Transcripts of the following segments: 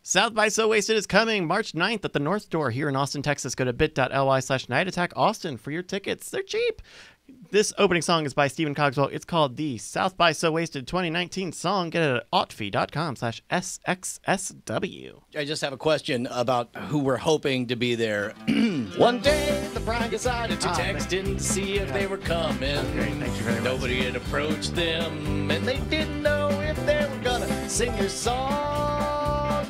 South by So Wasted is coming March 9th at the North Door here in Austin, Texas. Go to bit.ly/nightattackaustin for your tickets. They're cheap. This opening song is by Stephen Cogswell. It's called the South by So Wasted 2019 song. Get it at autfee.com/SXSW. I just have a question about who we're hoping to be there. One day, the bride decided to text in to see if they were coming. Great, thank you very much. Nobody had approached them, and they didn't know if they were gonna sing their song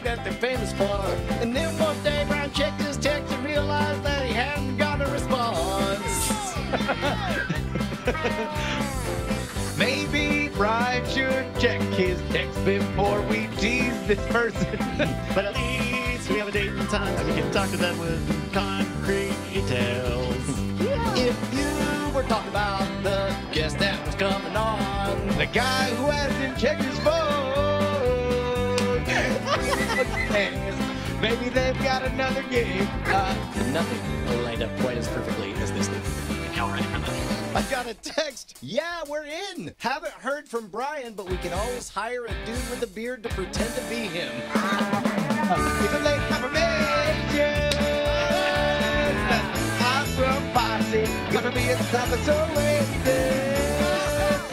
that they're famous for. And then one day, Brian checked his text and realized that he hadn't got a response. Maybe Brian should check his text before we tease this person. But at least we have a date and time so we can talk to them with concrete details. If you were talking about the guest that was coming on, The guy who hasn't checked his phone. Maybe they've got another game. nothing lined up quite as perfectly as this thing. Y'all ready for this? I got a text. Yeah, we're in. Haven't heard from Brian, but we can always hire a dude with a beard to pretend to be him. It's a late confirmation. I'm from Posse. Gonna be at South by So Wasted.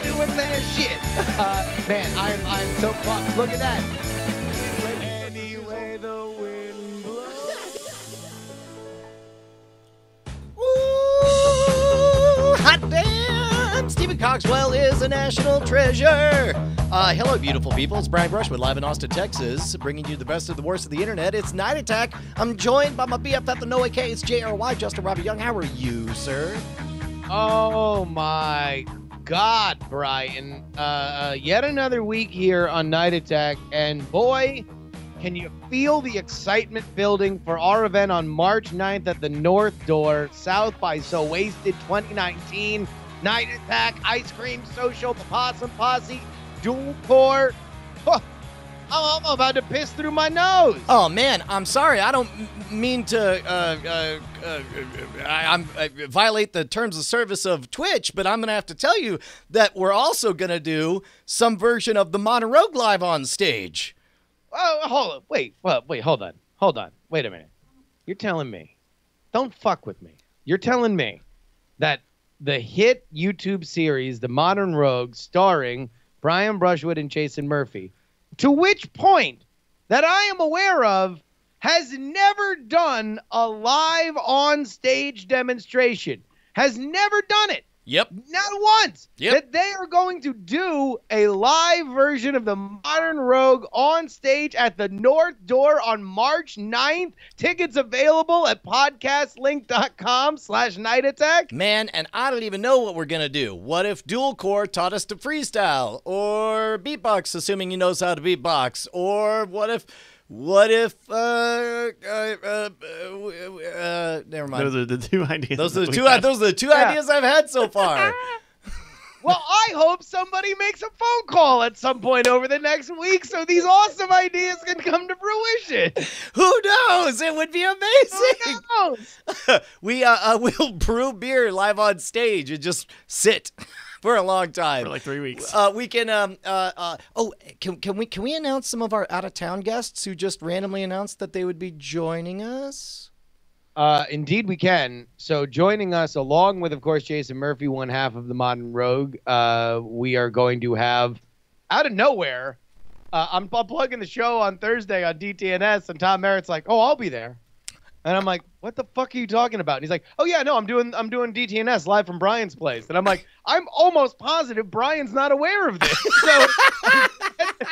Doing their shit. Man, I'm so pumped. Look at that. Anyway, the wind blows. Ooh, hot damn! Stephen Cogswell is a national treasure. Hello, beautiful people. It's Brian Brushwood, live in Austin, Texas, bringing you the best of the worst of the internet. It's Night Attack. I'm joined by my BFF, the No AK. It's JRY, Justin Robbie Young. How are you, sir? Oh my God, Brian. Yet another week here on Night Attack, and boy, can you feel the excitement building for our event on March 9th at the North Door, South by So Wasted 2019. Night Attack, Ice Cream Social, the Possum Posse, Dual Core. Oh, I'm about to piss through my nose. Oh, man, I'm sorry. I don't mean to violate the terms of service of Twitch, but I'm going to have to tell you that we're also going to do some version of the Modern Rogue live on stage. Oh, hold on. Wait, hold on. Hold on. Wait a minute. You're telling me, don't fuck with me. You're telling me that the hit YouTube series, The Modern Rogue, starring Brian Brushwood and Jason Murphy, to which point that I am aware of, has never done a live on stage demonstration, has never done it. Yep. Not once. Yep. That they are going to do a live version of the Modern Rogue on stage at the North Door on March 9th. Tickets available at podcastlink.com/nightattack. Man, and I don't even know what we're going to do. What if Dual Core taught us to freestyle? Or beatbox, assuming he knows how to beatbox? Or what if never mind. Those are the two ideas. Those are the two ideas I've had so far. Well, I hope somebody makes a phone call at some point over the next week so these awesome ideas can come to fruition. Who knows? It would be amazing. Who knows? We'll brew beer live on stage and just sit for a long time. For like 3 weeks. We can can we announce some of our out of town guests who just randomly announced that they would be joining us? Indeed we can. So joining us, along with, of course, Jason Murphy, one half of the Modern Rogue, we are going to have, out of nowhere, I'm plugging the show on Thursday on DTNS, and Tom Merritt's like, "Oh, I'll be there." And I'm like, "What the fuck are you talking about?" And he's like, "Oh yeah, no, I'm doing DTNS live from Brian's place." And I'm like, "I'm almost positive Brian's not aware of this." So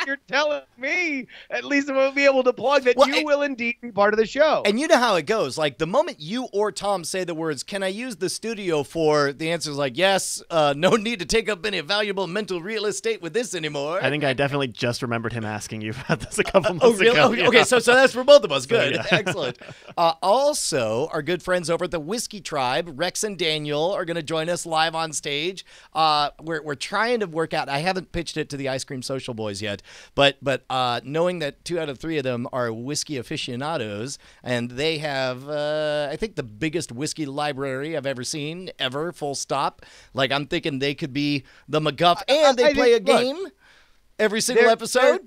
you're telling me at least we'll be able to plug that you will indeed be part of the show. And you know how it goes. Like the moment you or Tom say the words, "Can I use the studio for?" the answer is like, "Yes." No need to take up any valuable mental real estate with this anymore. I think I definitely just remembered him asking you about this a couple months ago. Oh, really? Okay, so that's for both of us. Good. Yeah. Excellent. Also, our good friends over at the Whiskey Tribe, Rex and Daniel, are going to join us live on stage. We're trying to work out. I haven't pitched it to the Ice Cream Social Boys yet, but knowing that 2 out of 3 of them are whiskey aficionados, and they have, I think, the biggest whiskey library I've ever seen, ever, full stop. Like, I'm thinking they could be the McGuff, and they play a game every single episode.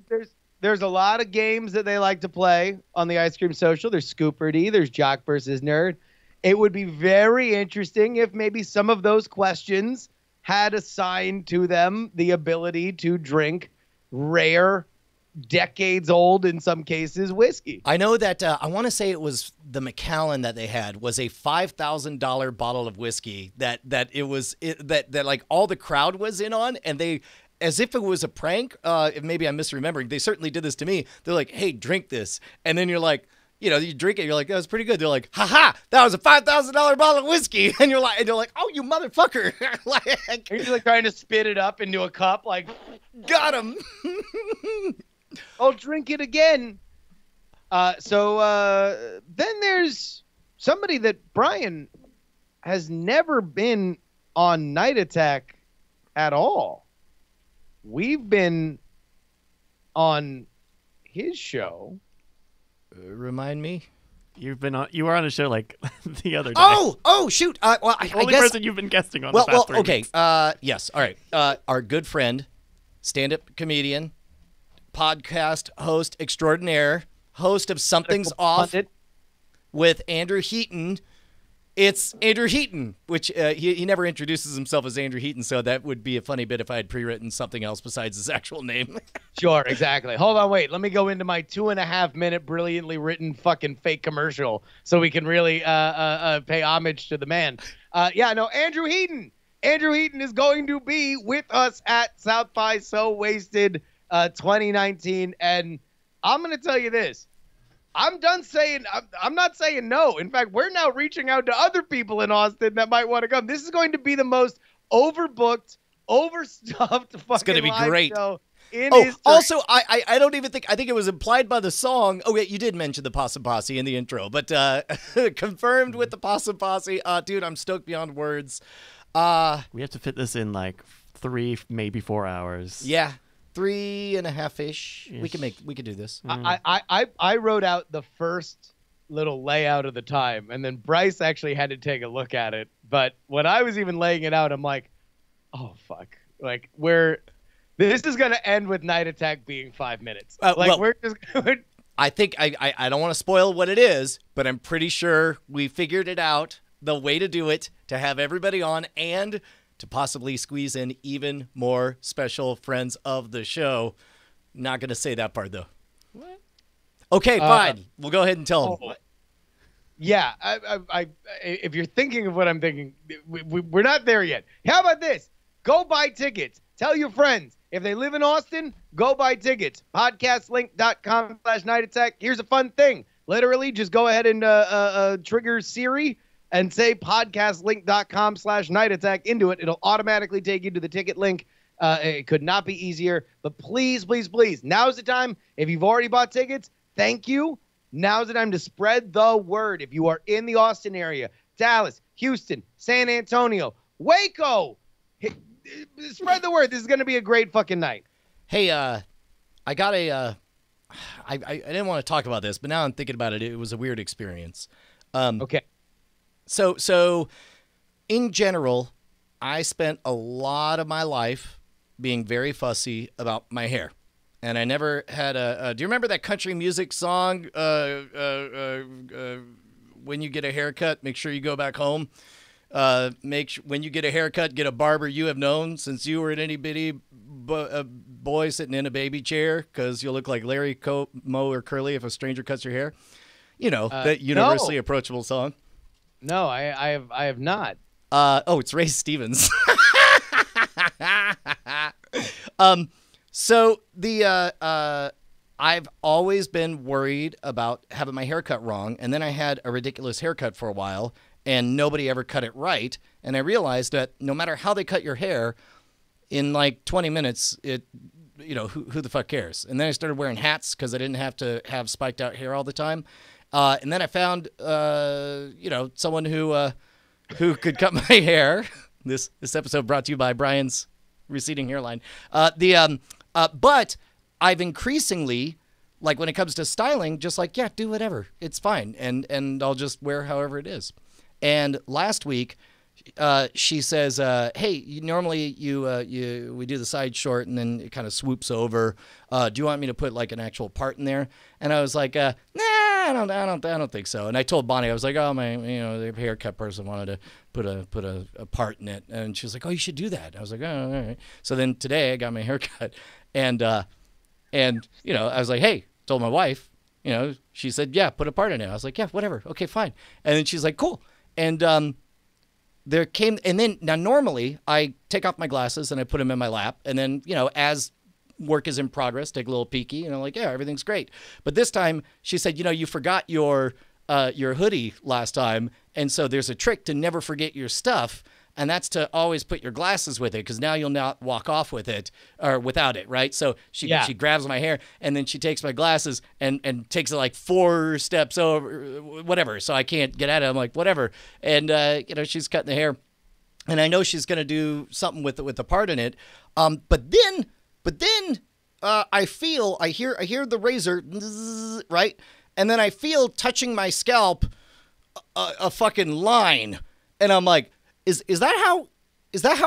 there's a lot of games that they like to play on the Ice Cream Social. There's Scooper-D, there's Jock versus Nerd. It would be very interesting if maybe some of those questions had assigned to them the ability to drink rare, decades old in some cases, whiskey. I know that I want to say it was the Macallan that they had was a $5,000 bottle of whiskey that like all the crowd was in on, and they, as if it was a prank, maybe I'm misremembering, they certainly did this to me. They're like, hey, drink this. And then you're like, you drink it, you're like, that was pretty good. They're like, haha, that was a $5,000 bottle of whiskey. And you're like, oh, you motherfucker. Like, you're like trying to spit it up into a cup, like, got him. I'll drink it again. So then there's somebody that Brian has never been on Night Attack at all. We've been on his show. Remind me. You were on a show like the other day. Oh, shoot. Well, I only guess, person you've been guesting on. The past 3 okay. weeks. Yes. All right. Our good friend, stand-up comedian, podcast host extraordinaire, host of Something's Off with Andrew Heaton. It's Andrew Heaton, which he never introduces himself as Andrew Heaton, so that would be a funny bit if I had pre-written something else besides his actual name. Sure, exactly. Hold on, wait. Let me go into my 2.5-minute brilliantly written fucking fake commercial so we can really pay homage to the man. Andrew Heaton. Andrew Heaton is going to be with us at South by So Wasted 2019, and I'm going to tell you this. I'm done saying, I'm not saying no. In fact, we're now reaching out to other people in Austin that might want to come. This is going to be the most overbooked, overstuffed fucking It's going to be great. Show in history. Also, I don't even think, I think it was implied by the song. Oh, yeah, you did mention the Possum Posse in the intro, but confirmed with the Possum Posse. Dude, I'm stoked beyond words. We have to fit this in like 3, maybe 4 hours. Yeah. 3.5-ish. We could do this. I wrote out the first little layout of the time, and then Bryce actually had to take a look at it. But when I was even laying it out, I'm like, oh fuck, like this is gonna end with Night Attack being 5 minutes. We're just going. I think I don't want to spoil what it is, but I'm pretty sure we figured it out. The way to do it, to have everybody on, and to possibly squeeze in even more special friends of the show. Not going to say that part, though. What? Okay, fine. We'll go ahead and tell them. Yeah, if you're thinking of what I'm thinking, we're not there yet. How about this? Go buy tickets. Tell your friends. If they live in Austin, go buy tickets. Podcastlink.com/Night Attack. Here's a fun thing. Literally, just go ahead and trigger Siri and say podcastlink.com/Night Attack into it. It'll automatically take you to the ticket link. It could not be easier. But please, please, please, now's the time. If you've already bought tickets, thank you. Now's the time to spread the word. If you are in the Austin area, Dallas, Houston, San Antonio, Waco, spread the word. This is going to be a great fucking night. Hey, I got I didn't want to talk about this, but now I'm thinking about it. It was a weird experience. Okay. So in general, I spent a lot of my life being very fussy about my hair. And I never had do you remember that country music song, when you get a haircut, make sure you go back home? When you get a haircut, get a barber you have known since you were an itty bitty boy sitting in a baby chair, because you'll look like Larry, Moe, or Curly if a stranger cuts your hair. You know, that universally approachable song. No, I have not. It's Ray Stevens. So I've always been worried about having my hair cut wrong, and then I had a ridiculous haircut for a while, and nobody ever cut it right. And I realized that no matter how they cut your hair, in like 20 minutes, who the fuck cares? And then I started wearing hats because I didn't have to have spiked out hair all the time. And then I found, someone who could cut my hair. This episode brought to you by Brian's receding hairline. But I've increasingly, like when it comes to styling, just like, yeah, do whatever. It's fine. And I'll just wear however it is. And last week, she says, "Hey, normally we do the side short and then it kind of swoops over. Do you want me to put like an actual part in there?" And I was like, "Nah, I don't think so." And I told Bonnie, I was like, "Oh my, the haircut person wanted to put a part in it," and she was like, "Oh, you should do that." I was like, "Oh, all right." So then today I got my haircut, and I was like, "Hey," told my wife, she said, "Yeah, put a part in it." I was like, "Yeah, whatever, okay, fine." And then she's like, "Cool," and now normally I take off my glasses and I put them in my lap, and then as work is in progress, take a little peeky, like, yeah, everything's great. But this time she said, you forgot your hoodie last time, and so there's a trick to never forget your stuff, and that's to always put your glasses with it, because now you'll not walk off with it or without it, right? So she grabs my hair, and then she takes my glasses and takes it like 4 steps over, whatever, so I can't get at it. I'm like, whatever. And she's cutting the hair, and I know she's gonna do something with the part in it. But then I hear the razor, right? And then I feel touching my scalp a fucking line, and I'm like, is that how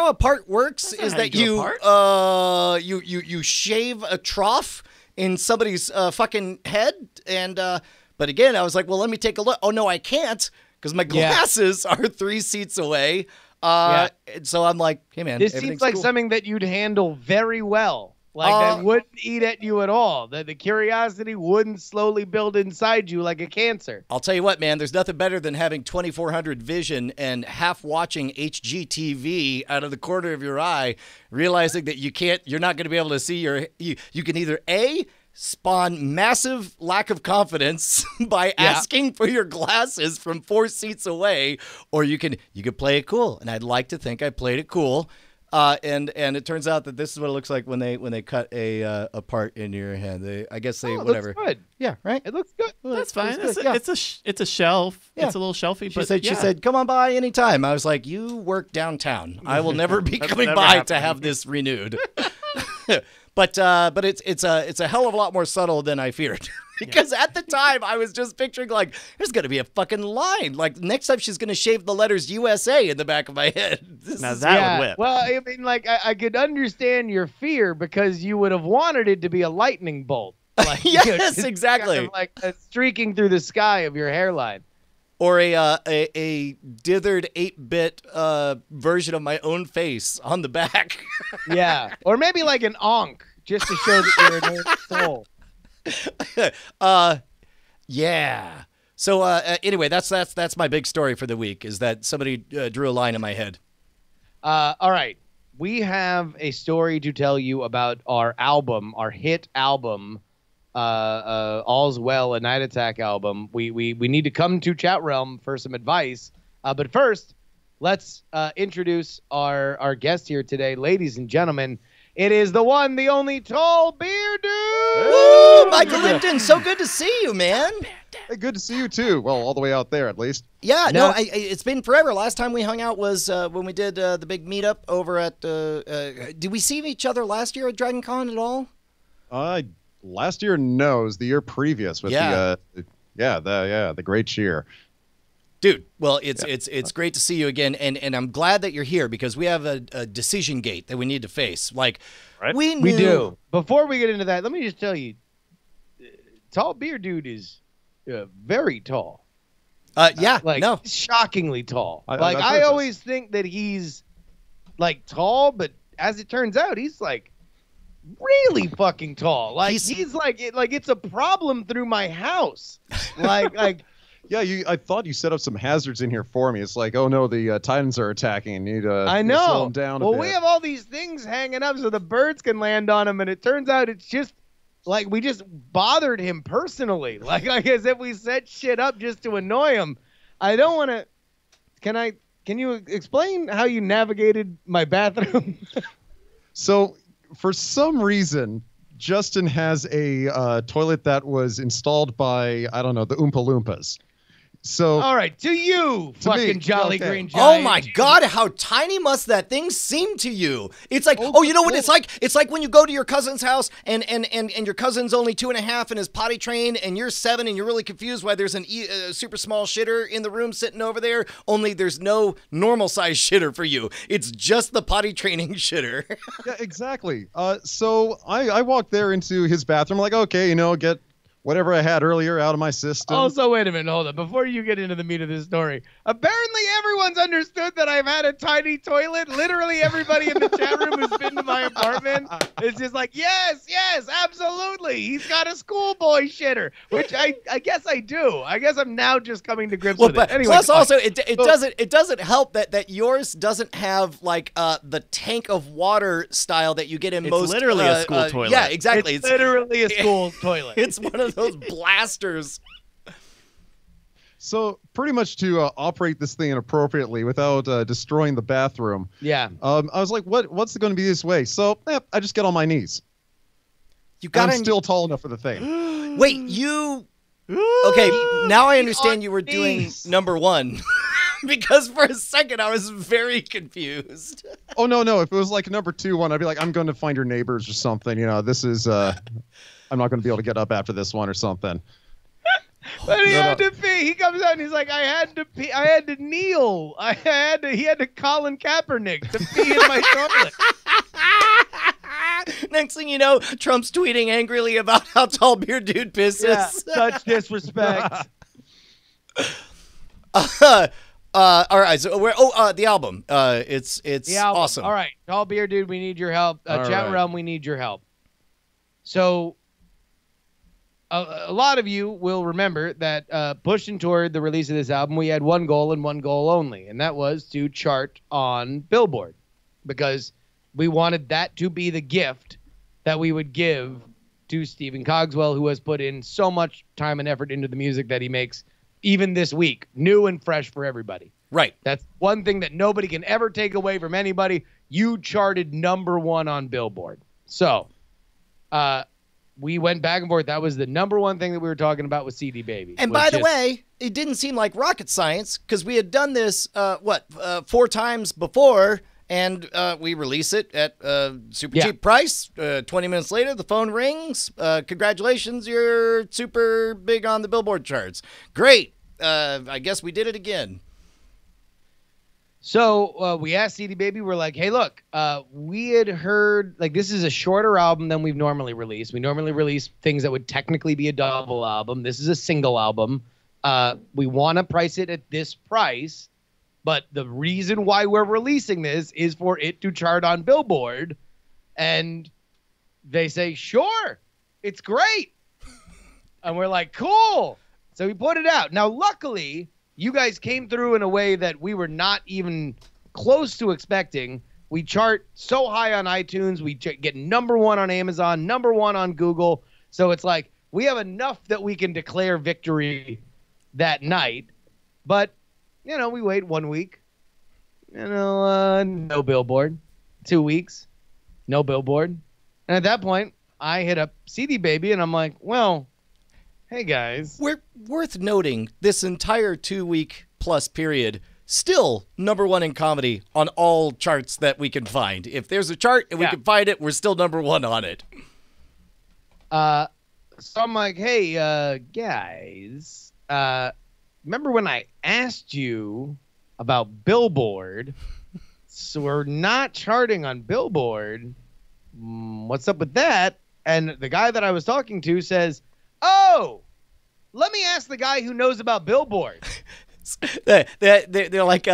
a part works? Is that you shave a trough in somebody's fucking head? And but again, I was like, well, let me take a look. Oh no, I can't, because my glasses are 3 seats away. And so I'm like, hey man, this seems like something that you'd handle very well. Like, that wouldn't eat at you at all. The curiosity wouldn't slowly build inside you like a cancer. I'll tell you what, man, there's nothing better than having 2400 vision and half watching HGTV out of the corner of your eye, realizing that you're not going to be able to see you can either A, spawn massive lack of confidence by asking for your glasses from 4 seats away, or you can play it cool. And I'd like to think I played it cool. And it turns out that this is what it looks like when they cut a part in your hand. I guess they whatever. Looks good. Yeah, right. It looks good. Well, that's fine. It's a shelf. Yeah. It's a little shelfy. She said, "Come on by anytime." I was like, "You work downtown. I will never be coming by to have this renewed." But it's a hell of a lot more subtle than I feared. Because at the time, I was just picturing, like, there's going to be a fucking line. Like, next time she's going to shave the letters USA in the back of my head. Now that would whip. Well, I mean, like, I could understand your fear, because you would have wanted it to be a lightning bolt. Like, yes, exactly. Kind of like streaking through the sky of your hairline. Or a dithered 8-bit version of my own face on the back. Yeah. Or maybe like an onk, just to show that you're an old soul. Yeah. So anyway, that's my big story for the week, is that somebody drew a line in my head. All right. We have a story to tell you about our hit album, All's Well, a Night Attack album. We need to come to Chat Realm for some advice. But first, let's introduce our guest here today. Ladies and gentlemen, it is the one, the only Tall Beer Dude! Woo! Michael Lipton, so good to see you, man. Hey, good to see you, too. Well, all the way out there, at least. Yeah, no, it's been forever. Last time we hung out was when we did the big meetup over at... did we see each other last year at Dragon Con at all? Last year, no. It was the year previous with the Great Cheer. Dude, well, it's great to see you again, and I'm glad that you're here, because we have a decision gate that we need to face. Like, right? We do. Before we get into that, let me just tell you, Tall Beer Dude is very tall. Shockingly tall. I always think that he's like tall, but as it turns out, he's like really fucking tall. Like he's like it's a problem through my house. Like. Yeah, I thought you set up some hazards in here for me. It's like, oh no, the Titans are attacking. You need to slow them down a bit. We have all these things hanging up so the birds can land on them, and it turns out it's just like we just bothered him personally, like as if we set shit up just to annoy him. I don't want to. Can you explain how you navigated my bathroom? So, for some reason, Justin has a toilet that was installed by, I don't know, the Oompa Loompas. So all right, to you, fucking Jolly Green Giant. Oh my God, how tiny must that thing seem to you? It's like, you know what it's like? It's like when you go to your cousin's house and your cousin's only 2.5 and is potty trained, and you're 7 and you're really confused why there's a super small shitter in the room sitting over there. Only there's no normal size shitter for you. It's just the potty training shitter. Yeah, exactly. So I walked there into his bathroom, like, okay, get whatever I had earlier out of my system. Also, wait a minute, hold on. Before you get into the meat of this story, apparently everyone's understood that I've had a tiny toilet. Literally everybody in the chat room who's been to my apartment is just like, yes, absolutely. He's got a schoolboy shitter, which I guess I do. I guess I'm now just coming to grips with it. Anyway, plus, also, it doesn't help that yours doesn't have like the tank of water style that you get in most. It's literally a school toilet. Yeah, exactly. It's literally a school toilet. It's one of those blasters. So pretty much to operate this thing appropriately without destroying the bathroom. Yeah. I was like, what's it going to be this way? So I just get on my knees. I'm still tall enough for the thing. Wait, you? Okay, now I understand you were doing number 1. Because for a second I was very confused. Oh no! If it was like number 2 one, I'd be like, I'm going to find your neighbors or something. This is I'm not going to be able to get up after this one or something. But he had to pee. He comes out and he's like, I had to pee. I had to kneel. He had to Colin Kaepernick to pee in my toilet. Next thing you know, Trump's tweeting angrily about how tall beer dude pisses. Yeah, such disrespect. All right, so the album. It's the album. Awesome. All right, tall beer dude, we need your help. Chat realm, we need your help. So, a lot of you will remember that pushing toward the release of this album, we had one goal and one goal only, and that was to chart on Billboard, because we wanted that to be the gift that we would give to Stephen Cogswell, who has put in so much time and effort into the music that he makes, even this week, new and fresh for everybody. Right. That's one thing that nobody can ever take away from anybody. You charted number 1 on Billboard. So, we went back and forth. That was the number 1 thing that we were talking about with CD Baby. And by the way, it didn't seem like rocket science, because we had done this, 4 times before, and we release it at super cheap price. 20 minutes later, the phone rings. Congratulations, you're super big on the Billboard charts. Great. I guess we did it again. So we asked CD Baby, we're like, hey, look, we had heard, like, this is a shorter album than we've normally released. We normally release things that would technically be a double album. This is a single album. We want to price it at this price, but the reason why we're releasing this is for it to chart on Billboard. And they say, sure, it's great. And we're like, cool. So we put it out. Now, luckily, you guys came through in a way that we were not even close to expecting. We chart so high on iTunes. We get number 1 on Amazon, number 1 on Google. So it's like we have enough that we can declare victory that night. But, we wait 1 week. No Billboard. 2 weeks, no Billboard. And at that point, I hit up CD Baby, and I'm like, well, hey, guys. We're worth noting, this entire 2-week plus period, still number 1 in comedy on all charts that we can find. If there's a chart and we can find it, we're still number 1 on it. So I'm like, hey, guys, remember when I asked you about Billboard? So we're not charting on Billboard. What's up with that? And the guy that I was talking to says, oh, let me ask the guy who knows about Billboard. They're like,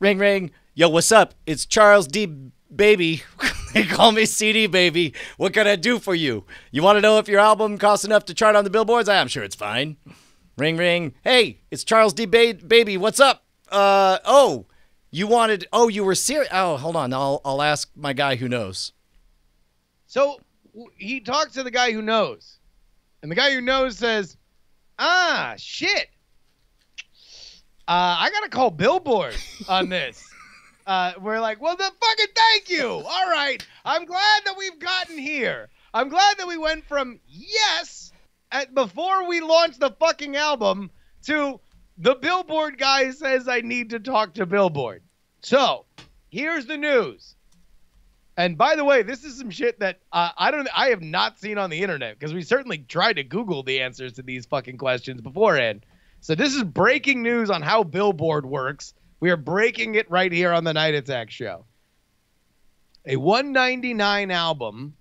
ring, ring. Yo, what's up? It's Charles D. Baby. They call me CD Baby. What can I do for you? You want to know if your album costs enough to chart on the billboards? I'm sure it's fine. Ring, ring. Hey, it's Charles D. Baby. What's up? You were serious. Oh, hold on. I'll ask my guy who knows. So he talks to the guy who knows. And the guy who knows says, shit. I got to call Billboard on this. We're like, well, then fucking thank you. All right. I'm glad that we've gotten here. I'm glad that we went from yes before we launched the fucking album to The Billboard guy says I need to talk to Billboard. So here's the news. And by the way, this is some shit that I have not seen on the internet, because we certainly tried to Google the answers to these fucking questions beforehand. So this is breaking news on how Billboard works. We are breaking it right here on the Night Attack Show. A $1.99 album,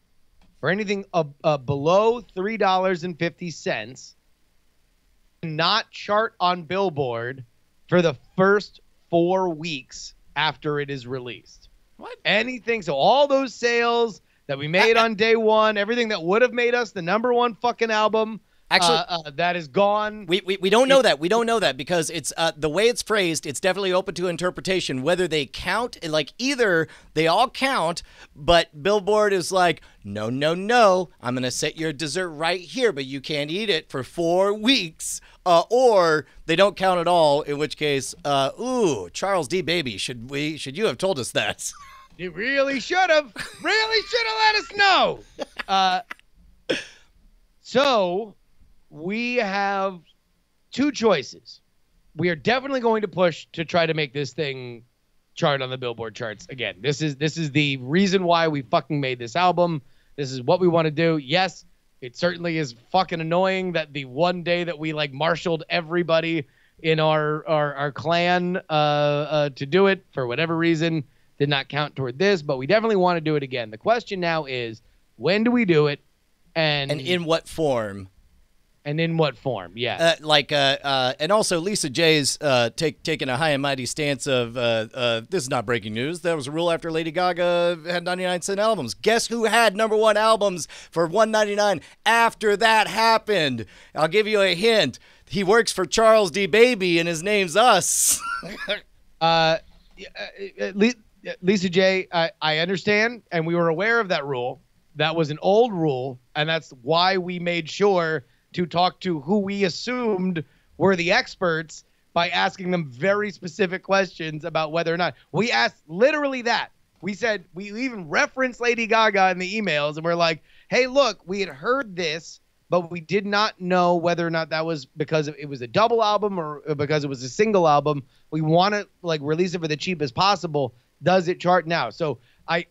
or anything below $3.50, not chart on Billboard for the first 4 weeks after it is released. What? Anything. So all those sales that we made on day one, everything that would have made us the number one fucking album, Actually, that is gone. We don't know that. We don't know that because it's the way it's phrased. It's definitely open to interpretation. Whether they count, like either they all count, but Billboard is like, no, I'm gonna set your dessert right here, but you can't eat it for 4 weeks. Or they don't count at all. In which case, Charles D. Baby, should you have told us that? You really should have. Really should have let us know. So we have two choices. We are definitely going to push to try to make this thing chart on the Billboard charts again. This is the reason why we fucking made this album. This is what we want to do. Yes, it certainly is fucking annoying that the one day that we like marshaled everybody in our clan to do it for whatever reason did not count toward this, but we definitely want to do it again. The question now is, when do we do it, and in what form? And in what form? Yeah. And also Lisa J's taking a high and mighty stance of this is not breaking news. That was a rule after Lady Gaga had 99-cent albums. Guess who had number one albums for $1.99 after that happened? I'll give you a hint. He works for Charles D. Baby, and his name's Us. Lisa J, I understand, and we were aware of that rule. That was an old rule, and that's why we made sure to talk to who we assumed were the experts by asking them very specific questions about whether or not. We asked literally that. We said, we even referenced Lady Gaga in the emails, and we're like, hey, look, we had heard this, but we did not know whether or not that was because it was a double album or because it was a single album. We want to like release it for the cheapest possible. Does it chart now? So I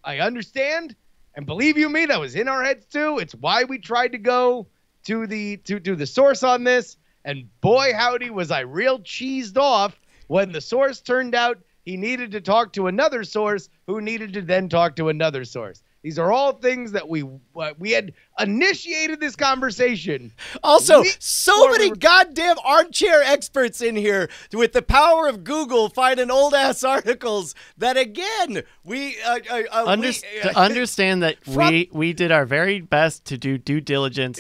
understand, and believe you me, that was in our heads too. It's why we tried to go to the source on this, and boy howdy was I real cheesed off when the source turned out he needed to talk to another source who needed to then talk to another source. These are all things that we had initiated this conversation. Also, so many goddamn armchair experts in here with the power of Google finding old-ass articles that, again, understand that we did our very best to do due diligence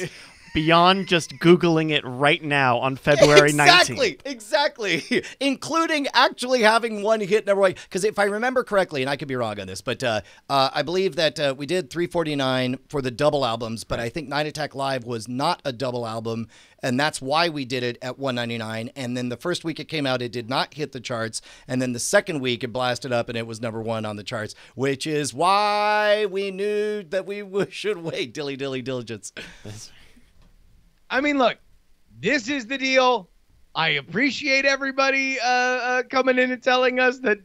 beyond just Googling it right now on February 19th. Exactly. Including actually having one hit number one. Because if I remember correctly, and I could be wrong on this, but I believe that we did $3.49 for the double albums, but I think Night Attack Live was not a double album, and that's why we did it at $1.99. And then the first week it came out, it did not hit the charts. And then the second week it blasted up and it was number one on the charts, which is why we knew that we should wait. Dilly diligence. I mean, look, this is the deal. I appreciate everybody coming in and telling us that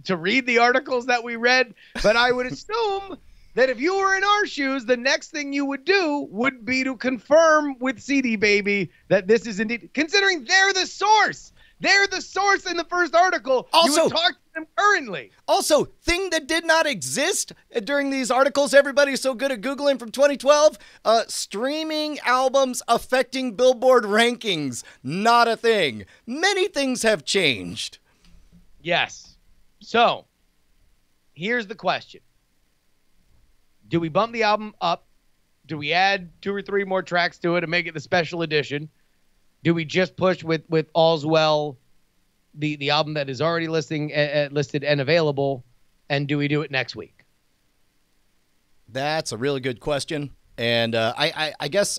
to read the articles that we read, but I would assume that if you were in our shoes, the next thing you would do would be to confirm with CD Baby that this is indeed, considering they're the source. They're the source in the first article. Also, you would talk to them currently. Also, thing that did not exist during these articles everybody's so good at Googling from 2012, streaming albums affecting Billboard rankings. Not a thing. Many things have changed. Yes. So, here's the question. Do we bump the album up? Do we add 2 or 3 more tracks to it and make it the special edition? Do we just push with All's Well, the album that is already listed and available, and do we do it next week? That's a really good question, and I guess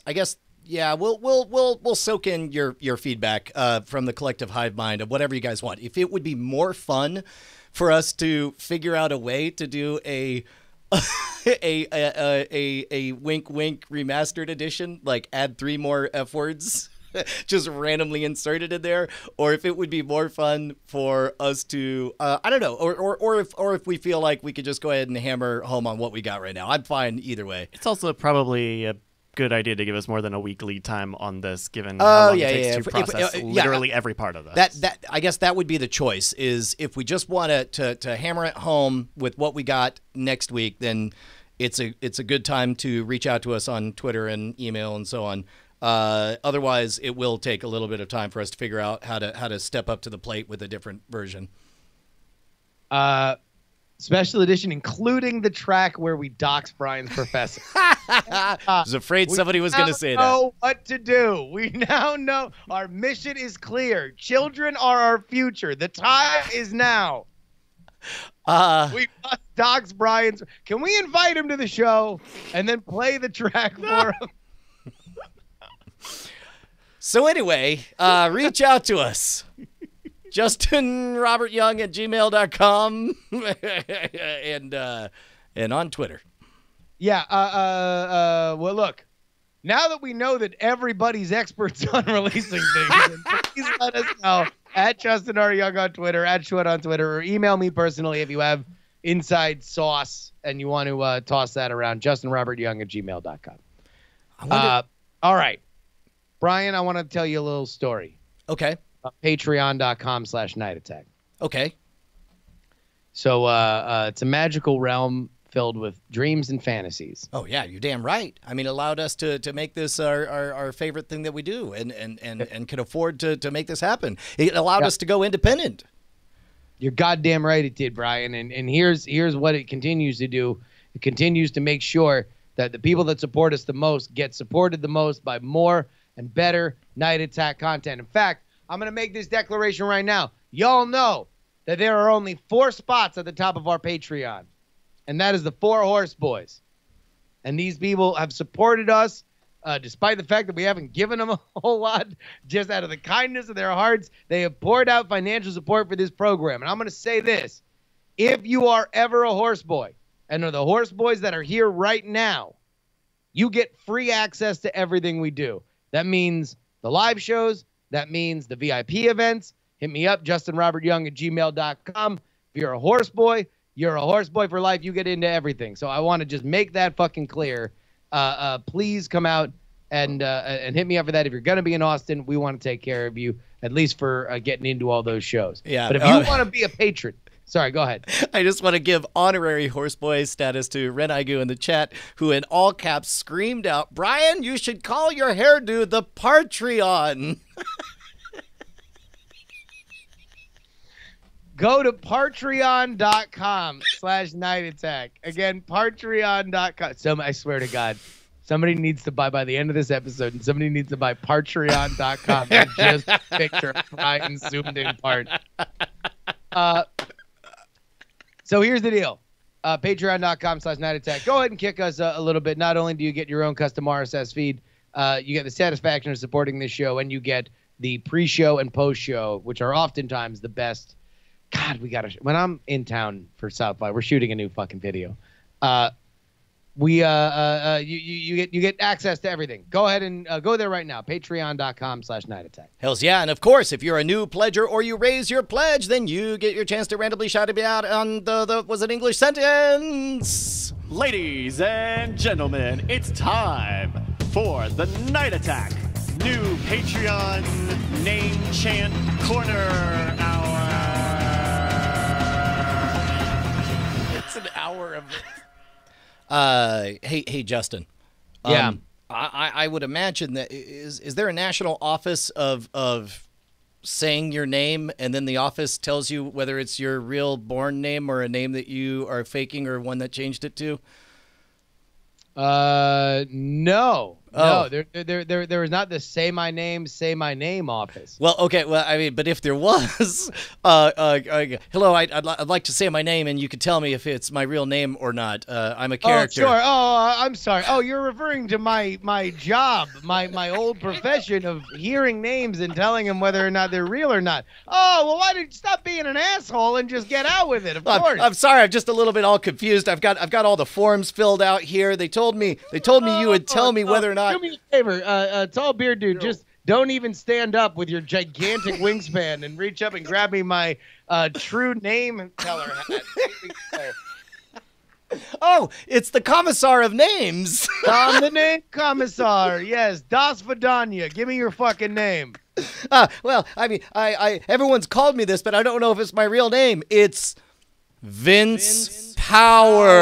yeah, we'll soak in your feedback from the collective hive mind of whatever you guys want. If it would be more fun for us to figure out a way to do a wink wink remastered edition, like add 3 more F words just randomly inserted in there, or if it would be more fun for us to, I don't know, or if we feel like we could just go ahead and hammer home on what we got right now. I'm fine either way. It's also probably a good idea to give us more than a week lead time on this, given how long it takes to process literally every part of this. That I guess that would be the choice. Is if we just want to hammer it home with what we got next week, then it's a good time to reach out to us on Twitter and email and so on. Otherwise, it will take a little bit of time for us to figure out how to step up to the plate with a different version. Special edition, including the track where we dox Brian's professor. I was afraid somebody was going to say that. We know what to do. We now know our mission is clear. Children are our future. The time is now. We must dox Brian's. Can we invite him to the show and then play the track for him? So anyway, reach out to us. JustinRobertYoung@gmail.com and on Twitter. Yeah. Well, look. Now that we know that everybody's experts on releasing things, please let us know at Justin R. Young on Twitter, at Schwed on Twitter, or email me personally if you have inside sauce and you want to toss that around. JustinRobertYoung@gmail.com. All right. Brian, I want to tell you a little story. Okay. Patreon.com/Night Attack. Okay. So it's a magical realm filled with dreams and fantasies. Oh yeah, you're damn right. I mean, it allowed us to make this our favorite thing that we do, and can afford to make this happen. It allowed us to go independent. You're goddamn right it did, Brian. And here's what it continues to do. It continues to make sure that the people that support us the most get supported the most by more and better Night Attack content. In fact, I'm going to make this declaration right now. Y'all know that there are only 4 spots at the top of our Patreon, and that is the 4 Horse Boys. And these people have supported us despite the fact that we haven't given them a whole lot. Just out of the kindness of their hearts, they have poured out financial support for this program. And I'm going to say this. If you are ever a Horse Boy and are the Horse Boys that are here right now, you get free access to everything we do. That means the live shows. That means the VIP events. Hit me up, JustinRobertYoung@gmail.com. If you're a Horse Boy, you're a Horse Boy for life. You get into everything. So I want to just make that fucking clear. Please come out and hit me up for that. If you're going to be in Austin, we want to take care of you, at least for getting into all those shows. Yeah. But if you want to be a patron, sorry, go ahead. I just want to give honorary Horseboy status to Ren Igu in the chat, who in all caps screamed out, "Brian, you should call your hairdo the Partreon." Go to patreon.com/Night Attack. Again, patreon.com. I swear to God, somebody needs to buy by the end of this episode, and somebody needs to buy patreon.com and just picture Brian zoomed in part. So here's the deal. Patreon.com/Night Attack. Go ahead and kick us a little bit. Not only do you get your own custom RSS feed, you get the satisfaction of supporting this show, and you get the pre-show and post-show, which are oftentimes the best. God, when I'm in town for South by, we're shooting a new fucking video. You get access to everything. Go ahead and go there right now. Patreon.com/Night Attack. Hells yeah. And of course, if you're a new pledger or you raise your pledge, then you get your chance to randomly shout it out on the was it English sentence? Ladies and gentlemen, it's time for the Night Attack new Patreon name chant corner hour. It's an hour of it. Hey, Justin. Yeah. I would imagine that is there a national office of saying your name and then the office tells you whether it's your real born name or a name that you are faking or one that changed it to? No. Oh. No, there is not the say my name office. Well, okay. Well, I mean, but if there was, hello, I'd like to say my name, and you could tell me if it's my real name or not. I'm a character. Oh, sure. Oh, I'm sorry. Oh, you're referring to my job, my old profession of hearing names and telling them whether or not they're real or not. Oh, well, why did you stop being an asshole and just get out with it? Of course. I'm sorry. I'm just a little bit all confused. I've got all the forms filled out here. They told me you would tell me whether or not. Do me a favor, tall beard dude. don't even stand up with your gigantic wingspan and reach up and grab me my true name teller hat. Oh, it's the commissar of names. I'm the name commissar. Yes, Das Vidania. Give me your fucking name. Well, I mean, I everyone's called me this, but I don't know if it's my real name. It's Vince Power.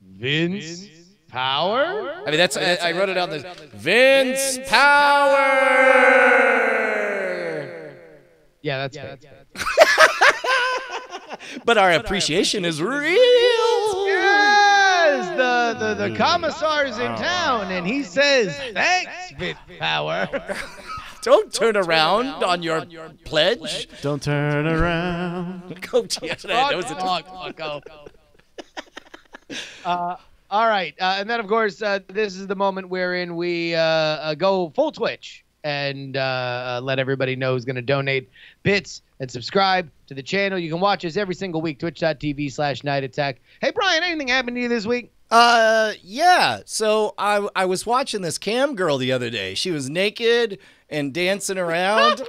Vince Power? I mean, that's I wrote it on this. Vince Power. Yeah, that's fair. But our appreciation is real. Yes, the commissar's in town, and he says, "Thanks, Vince Power." Don't turn around on your pledge. Don't turn around. Go, that was All right, and then of course, this is the moment wherein we go full Twitch and let everybody know who's going to donate bits and subscribe to the channel. You can watch us every single week, twitch.tv/Night Attack. Hey, Brian, anything happened to you this week? Yeah. So I was watching this cam girl the other day. She was naked and dancing around.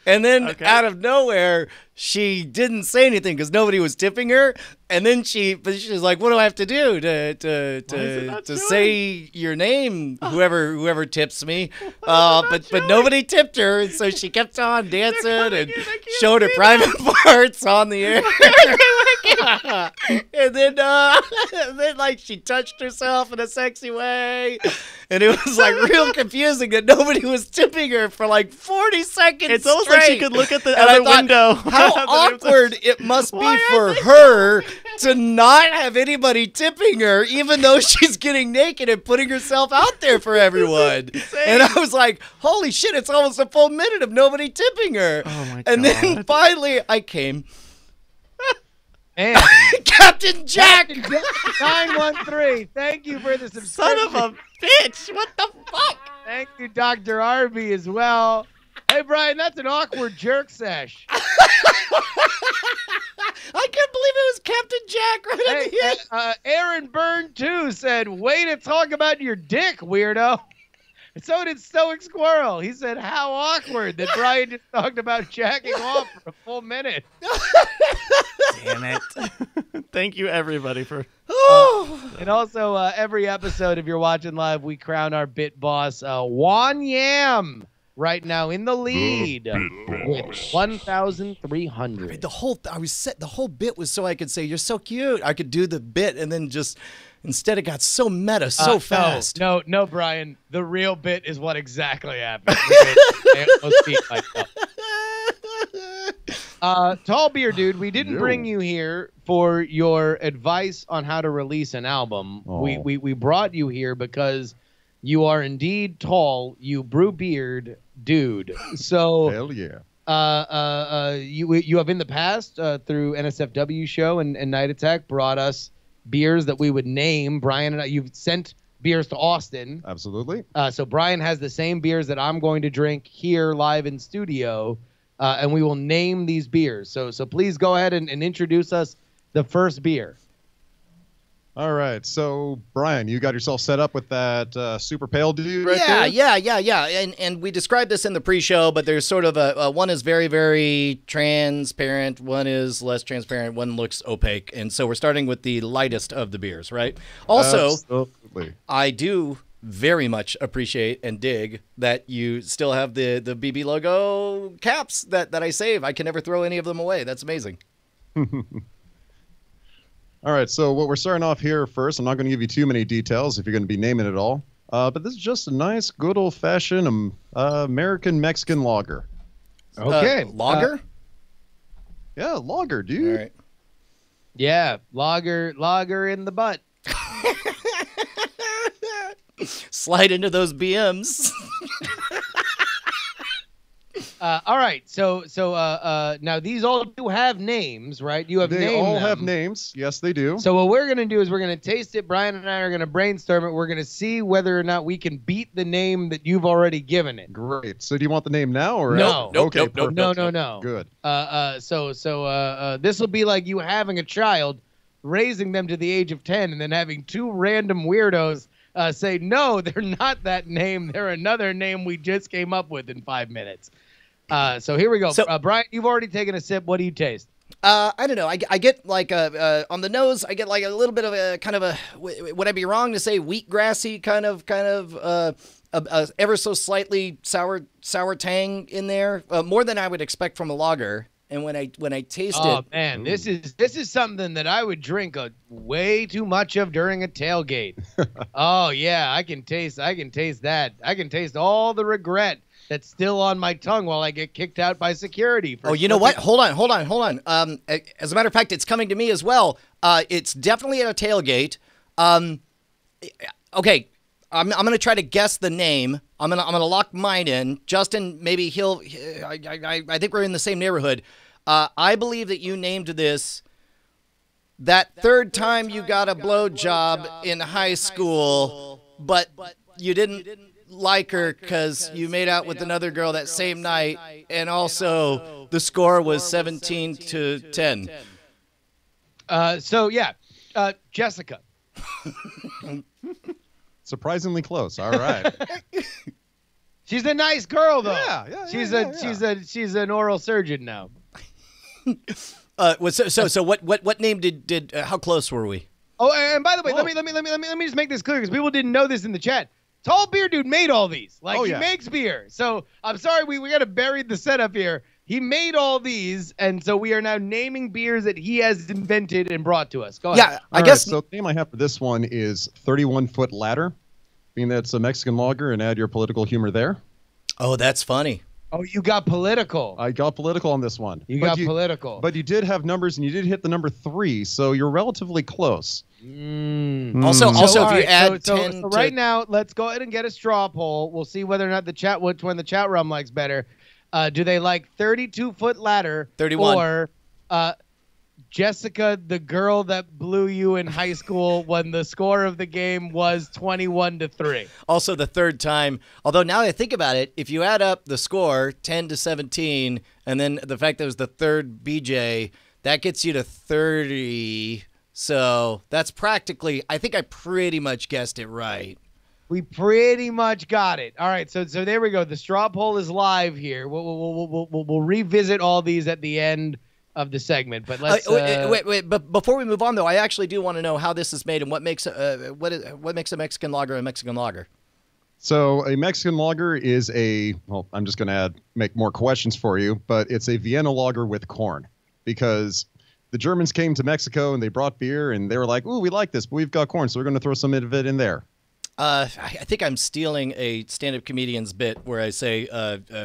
And then out of nowhere, she didn't say anything because nobody was tipping her. And then she was like, "What do I have to do to say your name? Whoever tips me." But nobody tipped her, and so she kept on dancing and showed her private parts on the air. And then like she touched herself in a sexy way, and it was like real confusing that nobody was tipping her for like 40 seconds. It's almost like she could look at the And I other thought, window. How awkward it must be for her to not have anybody tipping her, even though she's getting naked and putting herself out there for everyone. And I was like, holy shit, it's almost a full minute of nobody tipping her. Oh my and God. then finally I came. And Captain Jack! 913, thank you for the Son subscription. of a bitch! What the fuck? Thank you, Dr. Arby, as well. Hey, Brian, that's an awkward jerk sesh. I can't believe it was Captain Jack right at the end. Aaron Byrne, too, said, "Way to talk about your dick, weirdo." And so did Stoic Squirrel. He said, "How awkward that Brian just talked about jacking off for a full minute." Damn it. Thank you, everybody, for... And also, every episode, if you're watching live, we crown our bit boss, Juan Yam, right now in the lead with 1,300. The whole bit was so I could say, "You're so cute." I could do the bit and then just... Instead, it got so meta so fast. No, Brian. The real bit is what exactly happened. Tall Beer Dude, we didn't bring you here for your advice on how to release an album. Oh. We brought you here because you are indeed tall, you brew beard dude. So Hell yeah. you have in the past through NSFW show and Night Attack brought us beers that we would name. Brian and I, you've sent beers to Austin. Absolutely. So Brian has the same beers that I'm going to drink here live in studio, and we will name these beers. So please go ahead and introduce us the first beer. All right. So, Brian, you got yourself set up with that super pale dude right there? Yeah. And we described this in the pre-show, but there's sort of a one is very, very transparent, one is less transparent, one looks opaque. And so we're starting with the lightest of the beers, right? Also, Absolutely. I do very much appreciate and dig that you still have the BB logo caps that I save. I can never throw any of them away. That's amazing. All right, so what we're starting off here first, I'm not going to give you too many details if you're going to be naming it all, but this is just a nice, good old-fashioned American-Mexican lager. Okay. Lager? Yeah, lager, dude. All right. Yeah, lager in the butt. Slide into those BMs. All right, so now these all do have names, right? You have named They all them. have names. Yes, they do. So what we're gonna do is we're gonna taste it. Brian and I are gonna brainstorm it. We're gonna see whether or not we can beat the name that you've already given it. Great. So do you want the name now or No. Nope, Okay, nope, perfect. No. Good. So this will be like you having a child, raising them to the age of 10, and then having two random weirdos say, no, they're not that name. They're another name we just came up with in 5 minutes. So here we go. So, Brian, you've already taken a sip. What do you taste? I don't know. I get like on the nose. I get like a little bit of a kind of a. Would I be wrong to say wheatgrassy kind of ever so slightly sour tang in there, more than I would expect from a lager. And when I taste it, oh man, this is something that I would drink way too much of during a tailgate. Oh yeah, I can taste that. I can taste all the regret that's still on my tongue while I get kicked out by security. Oh, you know what? Hold on. As a matter of fact, it's coming to me as well. It's definitely at a tailgate. Okay, I'm gonna try to guess the name. I'm gonna lock mine in. Justin, maybe he'll. I think we're in the same neighborhood. I believe that you named this that third time you got a blowjob in high school, but you didn't like her because you made out with another girl that same night, and also the score was 17-10. So yeah, Jessica. Surprisingly close. All right. She's a nice girl though. Yeah. She's an oral surgeon now. So what name did how close were we? Oh, and by the way, let me just make this clear because people didn't know this in the chat. Tall Beer Dude made all these. He makes beer. So I'm sorry we got to bury the setup here. He made all these, and so we are now naming beers that he has invented and brought to us. Go ahead. Yeah, I guess. So the name I have for this one is 31-Foot Ladder, being that it's a Mexican lager, and add your political humor there. Oh, that's funny. Oh, you got political. I got political on this one. You got political. But you did have numbers, and you did hit the number 3, so you're relatively close. Also, if you add 10 so right now, let's go ahead and get a straw poll. We'll see whether or not which one the chat room likes better. Do they like 32-Foot Ladder 31 or Jessica, the girl that blew you in high school when the score of the game was 21-3? Also, the third time. Although now that I think about it, if you add up the score 10-17, and then the fact that it was the third BJ, that gets you to 30. So that's practically. I think I pretty much guessed it right. We pretty much got it. All right, so there we go. The straw poll is live here. We'll revisit all these at the end of the segment, but let's wait. But before we move on, though, I actually do want to know how this is made and what makes what makes a Mexican lager a Mexican lager. So a Mexican lager is I'm just going to make more questions for you, but it's a Vienna lager with corn, because the Germans came to Mexico and they brought beer and they were like, "Ooh, we like this, but we've got corn, so we're going to throw some of it in there." I think I'm stealing a stand-up comedian's bit where I say,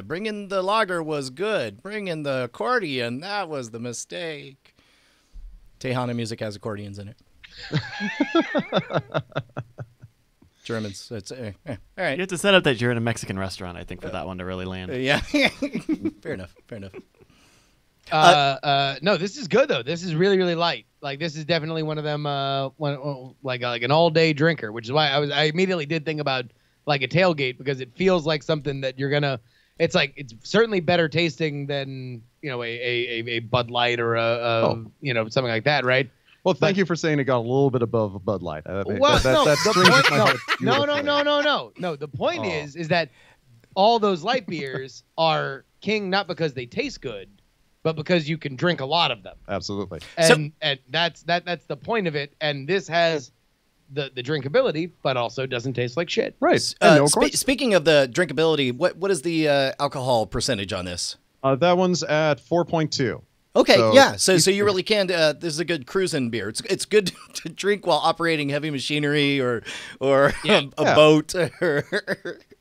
bringing the lager was good. Bringing the accordion, that was the mistake. Tejana music has accordions in it. Germans. It's all right. You have to set up that you're in a Mexican restaurant, I think, for that one to really land. Yeah. Fair enough. No, this is good though. This is really, really light. Like this is definitely one of them. Like an all-day drinker, which is why I immediately did think about like a tailgate, because it feels like something that you're gonna. It's certainly better tasting than a Bud Light or something like that, right? Well, thank you for saying it got a little bit above Bud Light. No. The point is that all those light beers are king not because they taste good, but because you can drink a lot of them. Absolutely. And that's the point of it. And this has the drinkability, but also doesn't taste like shit. Right. Speaking of the drinkability, what is the alcohol percentage on this? That one's at 4.2. Okay, so you really can. This is a good cruising beer. It's good to drink while operating heavy machinery or a boat.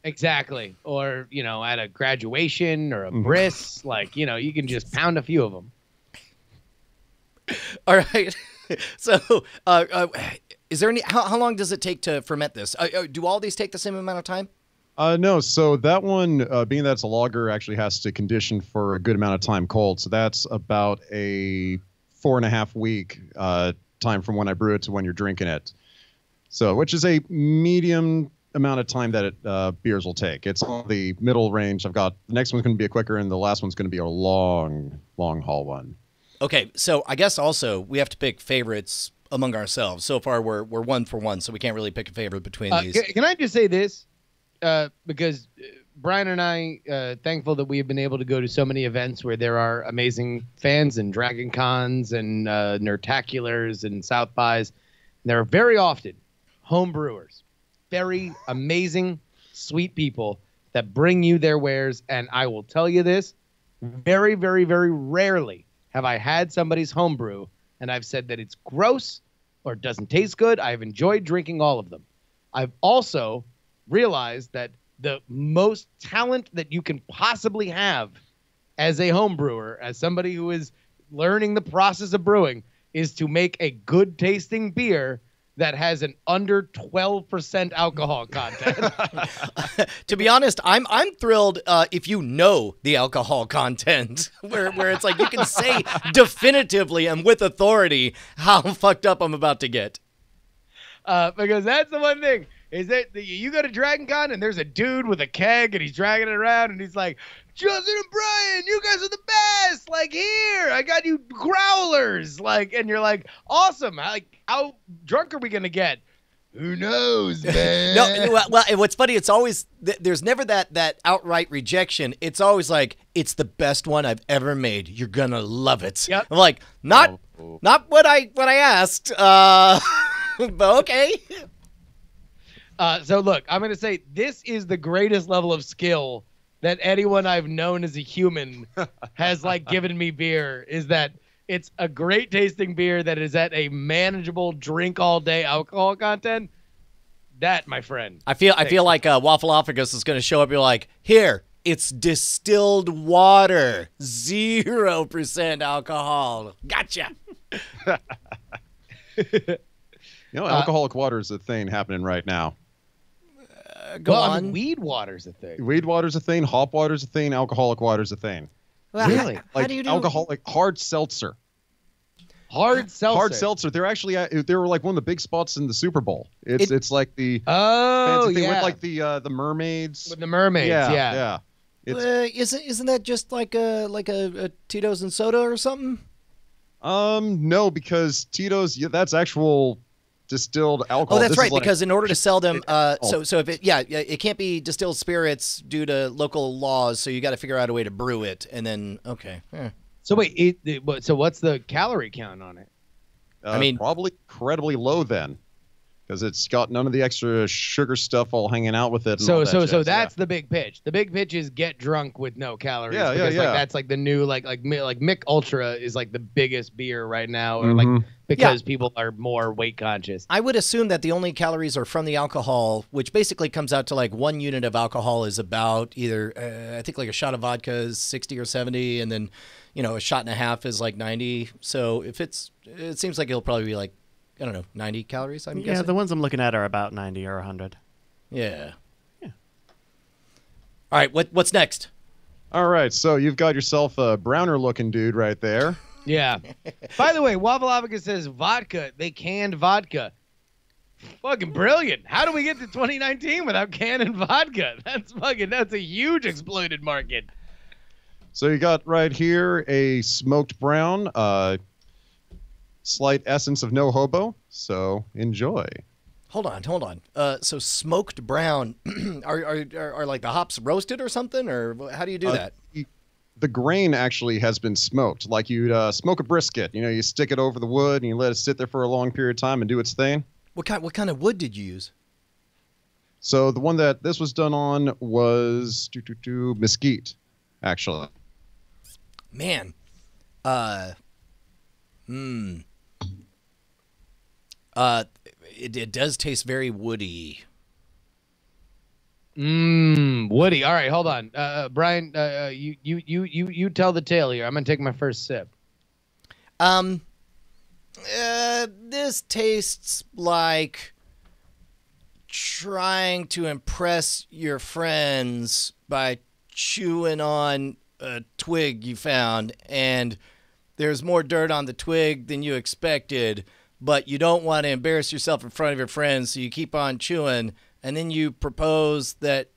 Exactly. Or, at a graduation or a bris, you can just pound a few of them. All right. So, is there how long does it take to ferment this? Do all these take the same amount of time? No. So that one, being that it's a lager, actually has to condition for a good amount of time cold. So that's about a 4.5 week time from when I brew it to when you're drinking it. So, which is a medium amount of time that beers will take. It's on the middle range. I've got the next one's going to be a quicker, and the last one's going to be a long haul one. Okay, so I guess also we have to pick favorites among ourselves. So far, we're 1-for-1, so we can't really pick a favorite between these. Can I just say this? Because Brian and I, thankful that we have been able to go to so many events where there are amazing fans and Dragon Cons and Nerdtaculars and South Bys. And there are very often home brewers, very amazing, sweet people that bring you their wares. And I will tell you this, very, very, very rarely have I had somebody's homebrew and I've said that it's gross or it doesn't taste good. I've enjoyed drinking all of them. I've also realized that the most talent that you can possibly have as a home brewer, as somebody who is learning the process of brewing, is to make a good tasting beer that has an under 12% alcohol content. To be honest, I'm thrilled if you know the alcohol content, where it's like you can say definitively and with authority how fucked up I'm about to get. Because that's the one thing, is that you go to Dragon Con and there's a dude with a keg and he's dragging it around and he's like, Justin and Brian, you guys are the best. Like, here, I got you growlers. Like, and you're like, awesome. Like, how drunk are we going to get? Who knows, man? No, well, and what's funny, it's always, there's never that outright rejection. It's always like, it's the best one I've ever made. You're going to love it. Yep. I'm like, not what I asked. But okay. So look, I'm going to say this is the greatest level of skill that anyone I've known as a human has like given me beer, is that it's a great tasting beer that is at a manageable drink all day alcohol content. That, my friend. I feel like Waffleophagus is going to show up. You're like, here, it's distilled water, 0% alcohol. Gotcha. Alcoholic water is a thing happening right now. Go on. I mean, weed water's a thing. Weed water's a thing. Hop water's a thing. Alcoholic water's a thing. Well, really? How do you do alcoholic hard seltzer? Hard seltzer. Hard seltzer. They're actually they were like one of the big spots in the Super Bowl. It's like the fancy thing yeah, with like the mermaids. with the mermaids. Yeah. Isn't that just like a Tito's and soda or something? No, because Tito's, that's actual distilled alcohol. Oh, that's This right. is like, Because in order to sell them, so if it can't be distilled spirits due to local laws. So you got to figure out a way to brew it, and then okay. So wait, so what's the calorie count on it? I mean, probably incredibly low then, because it's got none of the extra sugar stuff all hanging out with it. And all So that that's the big pitch. The big pitch is get drunk with no calories. Yeah, because, yeah. Like, that's like the new like Mick Ultra is like the biggest beer right now, or like because people are more weight conscious. I would assume that the only calories are from the alcohol, which basically comes out to like 1 unit of alcohol is about either I think like a shot of vodka is 60 or 70, and then a shot and a half is like 90. So if it seems like it'll probably be like, I don't know, 90 calories, I'm guessing. Yeah, the ones I'm looking at are about 90 or 100. Yeah. All right, what's next? All right, so you've got yourself a browner-looking dude right there. Yeah. By the way, Waffleophagus says vodka. They canned vodka. Fucking brilliant. How do we get to 2019 without canning vodka? That's a huge exploited market. So you got right here a smoked brown, slight essence of no hobo. So enjoy. Hold on. So smoked brown, are like the hops roasted or something, or how do you do that? The grain actually has been smoked, like you'd smoke a brisket. You stick it over the wood and you let it sit there for a long period of time and do its thing. What kind of wood did you use? So the one that this was done on was mesquite, actually. Man, it does taste very woody. Woody. All right, hold on. Brian, you tell the tale here. I'm gonna take my first sip. This tastes like trying to impress your friends by chewing on a twig you found, and there's more dirt on the twig than you expected, but you don't want to embarrass yourself in front of your friends, so you keep on chewing, and then you propose that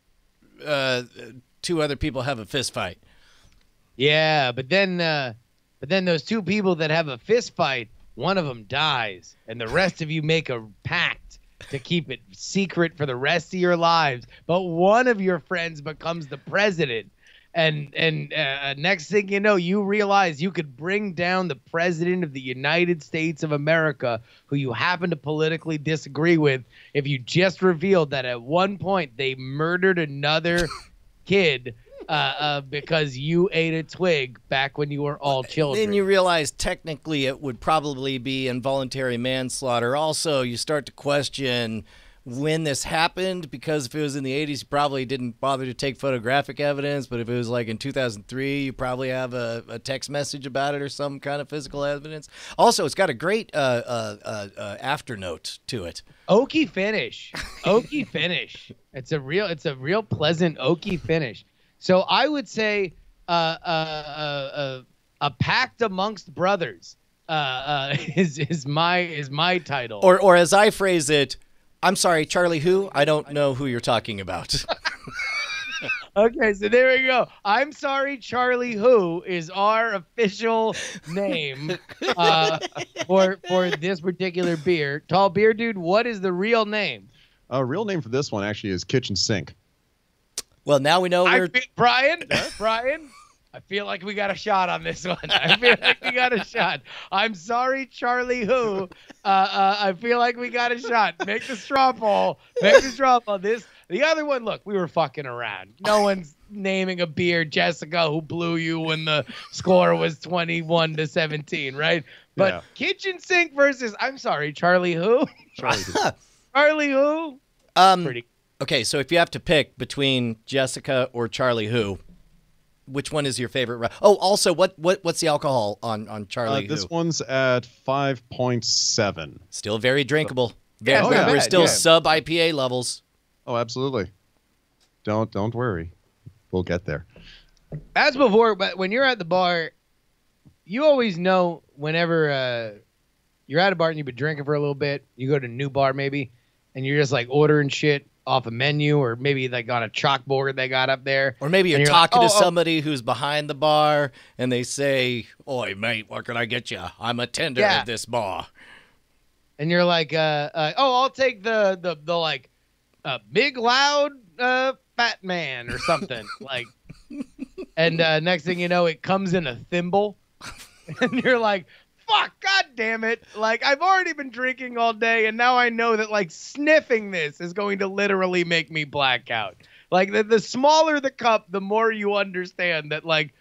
2 other people have a fist fight. Yeah, but then those 2 people that have a fist fight, one of them dies, and the rest of you make a pact to keep it secret for the rest of your lives. But one of your friends becomes the president. And next thing you know, you realize you could bring down the president of the United States of America, who you happen to politically disagree with, if you just revealed that at one point they murdered another kid because you ate a twig back when you were all children. Then you realize technically it would probably be involuntary manslaughter. Also, you start to question when this happened, because if it was in the 80s, you probably didn't bother to take photographic evidence. But if it was like in 2003, you probably have a text message about it or some kind of physical evidence. Also, it's got a great afternote to it. Oaky finish. Oaky finish. It's a real pleasant oaky finish. So I would say a pact amongst brothers is my title. Or as I phrase it, I'm sorry, Charlie who? I don't know who you're talking about. Okay, so there we go. I'm sorry, Charlie who is our official name for this particular beer. Tall Beer Dude, what is the real name? Real name for this one actually is Kitchen Sink. Well, now we know Brian, I feel like we got a shot on this one. I feel like we got a shot. I'm sorry, Charlie who. I feel like we got a shot. Make the straw poll. The other one, look, we were fucking around. No one's naming a beer Jessica who blew you when the score was 21-17, right? But Yeah. Kitchen Sink versus, I'm sorry, Charlie who? Charlie who? Pretty. Okay, so if you have to pick between Jessica or Charlie who, which one is your favorite? Oh, also, what's the alcohol on Charlie This who? one's at 5.7. Still very drinkable. Yeah, it's not We're bad, still yeah. sub IPA levels. Oh, absolutely. Don't worry. We'll get there. As before, but when you're at the bar, you always know whenever you're at a bar and you've been drinking for a little bit, you go to a new bar maybe, and you're just like ordering shit off a menu, or maybe like on a chalkboard they got up there. Or maybe you're like, talking "Oh, to somebody who's behind the bar, and they say, "Oi, mate, what can I get you? I'm a tender Yeah. at this bar." And you're like, I'll take the like big loud fat man or something like. And next thing you know, it comes in a thimble, and you're like, fuck, god damn it. Like, I've already been drinking all day, and now I know that, like, sniffing this is going to literally make me black out. Like, the smaller the cup, the more you understand that, like,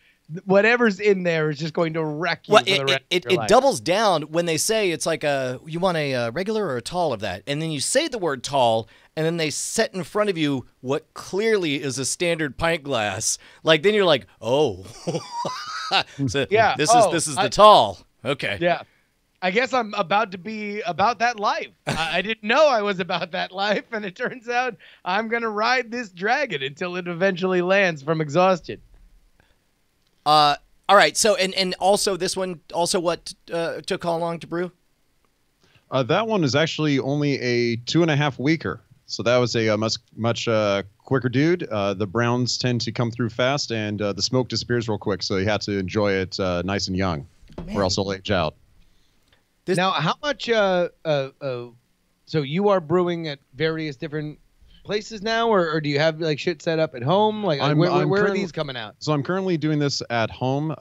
whatever's in there is just going to wreck you Well, for the rest of your it life. doubles down when they say it's like you want a regular or a tall of that, and then you say the word tall, and then they set in front of you what clearly is a standard pint glass. Like, then you're like, oh, so Yeah. this Oh, is the tall. Okay. Yeah. I guess I'm about to be about that life. I didn't know I was about that life, and it turns out I'm going to ride this dragon until it eventually lands from exhaustion. All right. So and also this one what took how long to brew? That one is actually only a 2.5 weeker. So that was a much quicker dude. The browns tend to come through fast, and the smoke disappears real quick. So you have to enjoy it nice and young, or else it'll age out. Now, how much? So you are brewing at various different places now, or do you have like shit set up at home? Like, I'm where are currently- these coming out? So I'm currently doing this at home.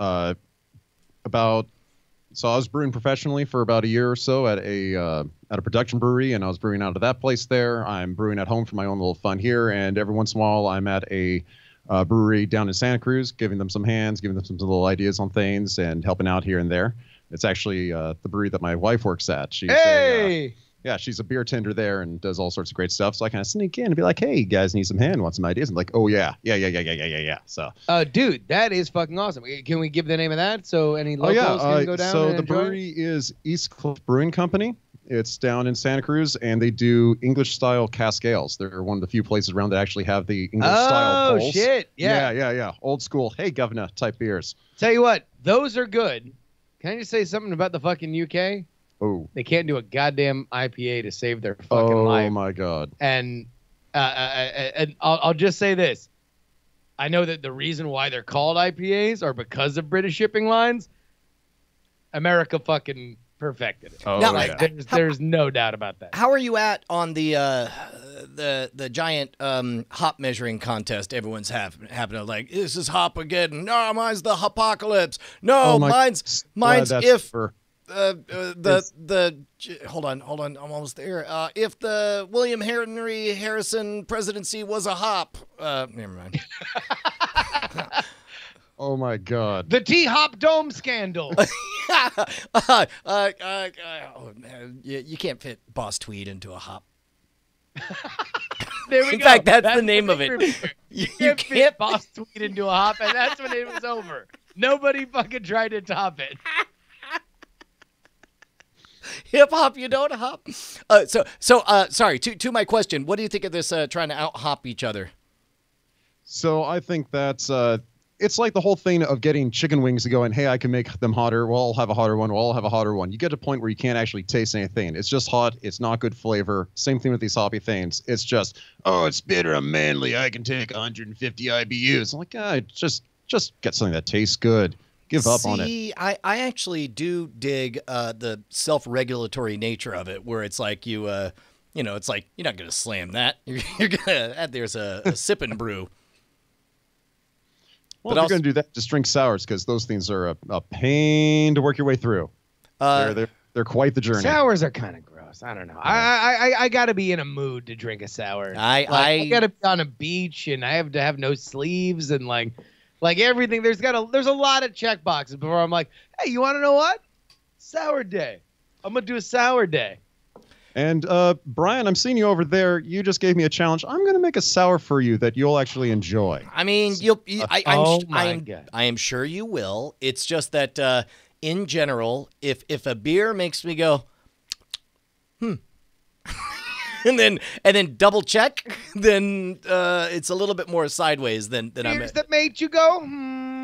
So I was brewing professionally for about a year or so at a production brewery, and I was brewing out of that place there. I'm brewing at home for my own little fun here, and every once in a while I'm at a brewery down in Santa Cruz, giving them some hands, giving them some little ideas on things, and helping out here and there. It's actually the brewery that my wife works at. She's she's a beer tender there and does all sorts of great stuff. So I kind of sneak in and be like, "Hey, you guys need some hand? Want some ideas?" And like, "Oh yeah. So, Dude, that is fucking awesome. Can we give the name of that so any locals can go down so and the enjoy it? brewery is East Cliff Brewing Company. It's down in Santa Cruz, and they do English style cask ales. They're one of the few places around that actually have the English style Oh bowls. shit! Yeah. Yeah. Old school. Hey, governor type beers. Tell you what, those are good. Can I just say something about the fucking UK? Oh. They can't do a goddamn IPA to save their fucking Oh life. my God. And I'll just say this. I know that the reason why they're called IPAs are because of British shipping lines. America fucking perfected it. Oh, Now, yeah. There's no doubt about that. How are you at on the giant hop measuring contest everyone's happening? Like, this is hop again. No, mine's the apocalypse. No, Oh, mine's that's if for- hold on, I'm almost there. If the William Henry Harrison presidency was a hop, never mind. Oh my God. The T-Hop Dome scandal. Oh, man, you can't fit Boss Tweed into a hop. There we In go. fact, that's the name of it. You You can't fit Boss Tweed into a hop, and that's when it was over. Nobody fucking tried to top it. Hip hop, you don't hop. Sorry. To my question, what do you think of this trying to out hop each other? So I think that's it's like the whole thing of getting chicken wings and going, hey, I can make them hotter. Well, I'll have a hotter one. Well, I'll have a hotter one. You get to a point where you can't actually taste anything. It's just hot. It's not good flavor. Same thing with these hoppy things. It's just, oh, it's bitter. I'm manly. I can take 150 IBUs. I'm like, just get something that tastes good. Give up on it. See, I actually do dig the self-regulatory nature of it, where it's like it's like you're not gonna slam that. You're gonna add there's a sip and brew. Well, But if you're going to do that, just drink sours because those things are a pain to work your way through. They're quite the journey. Sours are kind of gross. I don't know. I got to be in a mood to drink a sour. I got to be on a beach and I have to have no sleeves and like everything. There's a lot of check boxes before I'm like, hey, you want to know what? Sour day. I'm gonna do a sour day. And Brian, I'm seeing you over there. You just gave me a challenge. I'm going to make a sour for you that you'll actually enjoy. I mean, I am sure you will. It's just that in general, if a beer makes me go, and then double check, then it's a little bit more sideways than I'm. Beers that made you go.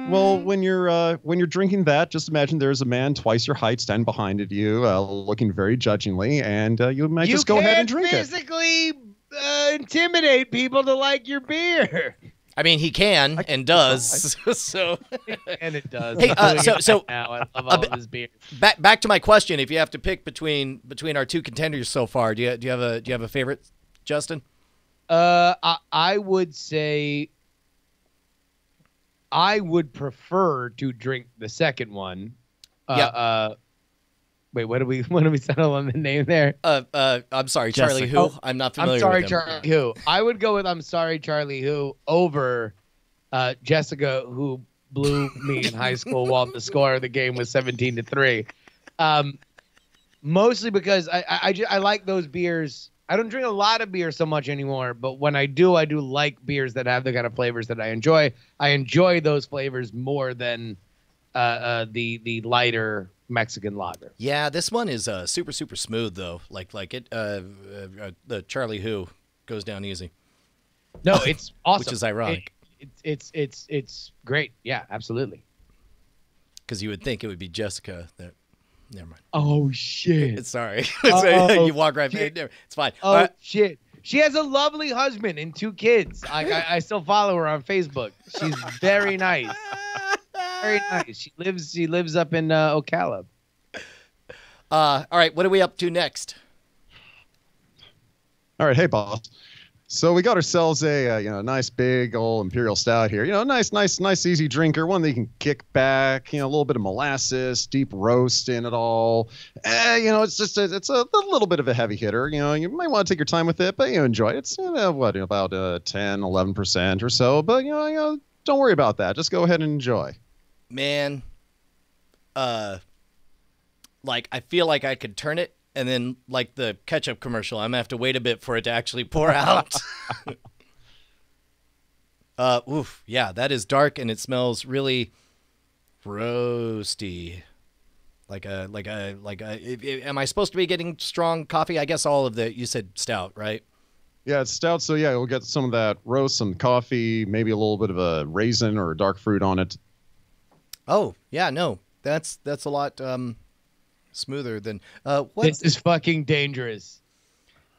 Well, when you're drinking that, just imagine there's a man twice your height standing behind you, looking very judgingly, and you might just go ahead and drink it. You can't physically intimidate people to like your beer. I mean, he can and does. So And it does. Hey, so now I love all of his beers. back to my question. If you have to pick between our two contenders so far, do you have a favorite, Justin? I would say I would prefer to drink the second one. Wait, what do we settle on the name there? I'm sorry, Charlie Jessica. Who. I'm not familiar I'm sorry, with him. Charlie Who. I would go with I'm sorry, Charlie Who over Jessica, who blew me in high school while the score of the game was 17-3. Mostly because I like those beers. I don't drink a lot of beer so much anymore, but when I do like beers that have the kind of flavors that I enjoy. I enjoy those flavors more than the lighter Mexican lager. Yeah, this one is super smooth though. Like it the Charlie Who goes down easy. No, it's awesome. Which is ironic. It's great. Yeah, absolutely. Because you would think it would be Jessica that. Never mind. Oh shit. Sorry. Oh, You walk right by. It's fine. Oh All right. shit. She has a lovely husband and 2 kids. I still follow her on Facebook. She's very nice. Very nice. She lives up in Ocala. All right. What are we up to next? All right, hey boss. So we got ourselves a nice big old imperial stout here. Nice easy drinker, one that you can kick back. A little bit of molasses, deep roast in it all. It's just it's a little bit of a heavy hitter. You might want to take your time with it, but enjoy it. It's about 10, 11% or so. But don't worry about that. Just go ahead and enjoy. Man, I feel like I could turn it. And then, like the ketchup commercial, I'm going to have to wait a bit for it to actually pour out. Oof. Yeah, that is dark, and it smells really roasty. Am I supposed to be getting strong coffee? I guess you said stout, right? Yeah, it's stout, so yeah, we'll get some of that roast, some coffee, maybe a little bit of a raisin or a dark fruit on it. Oh, yeah, no. That's a lot... smoother than what? This is fucking dangerous.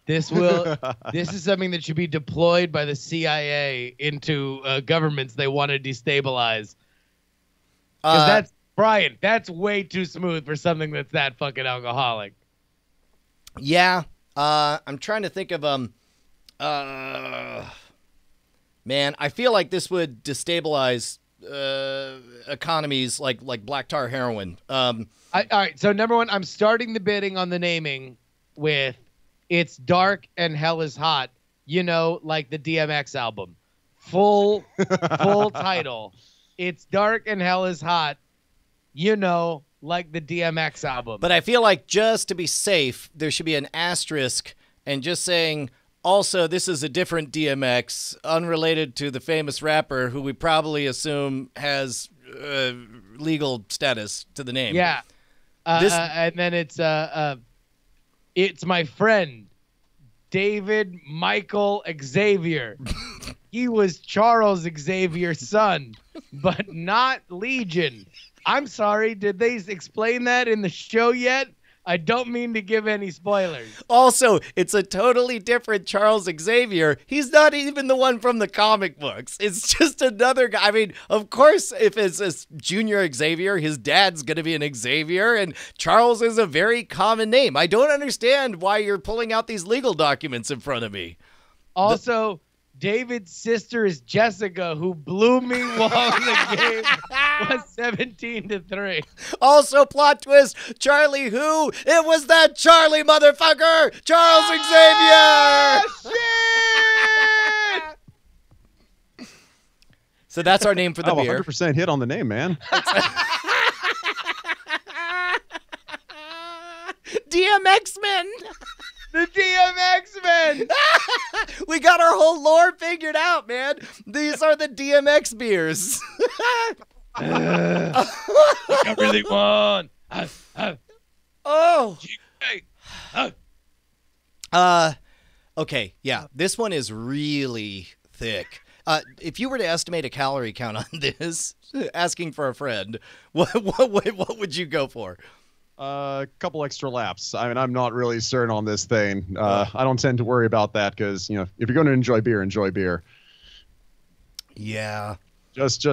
This is something that should be deployed by the CIA into governments they want to destabilize. Because Brian, that's way too smooth for something that's that fucking alcoholic. Yeah. I'm trying to think of man, I feel like this would destabilize economies like black tar heroin. All right, so number one, I'm starting the bidding on the naming with "It's Dark and Hell is Hot," like the DMX album. Full title. "It's Dark and Hell is Hot," like the DMX album. But I feel like just to be safe, there should be an asterisk and just saying, also, this is a different DMX, unrelated to the famous rapper who we probably assume has legal status to the name. Yeah. And then it's my friend, David Michael Xavier. He was Charles Xavier's son, but not Legion. I'm sorry, did they explain that in the show yet? I don't mean to give any spoilers. Also, it's a totally different Charles Xavier. He's not even the one from the comic books. It's just another guy. I mean, of course, if it's a Junior Xavier, his dad's going to be an Xavier, and Charles is a very common name. I don't understand why you're pulling out these legal documents in front of me. Also, David's sister is Jessica, who blew me while the game was 17-3. Also, plot twist, Charlie who? It was that Charlie motherfucker! Charles Xavier! Shit! So that's our name for the beer. 100% hit on the name, man. DMX Men! The DMX Men! We got our whole lore figured out, man. These are the DMX beers. I really want. Oh. Okay, yeah. This one is really thick. If you were to estimate a calorie count on this, asking for a friend, what would you go for? A couple extra laps. I mean, I'm not really certain on this thing. I don't tend to worry about that because, if you're going to enjoy beer, enjoy beer. Yeah. Just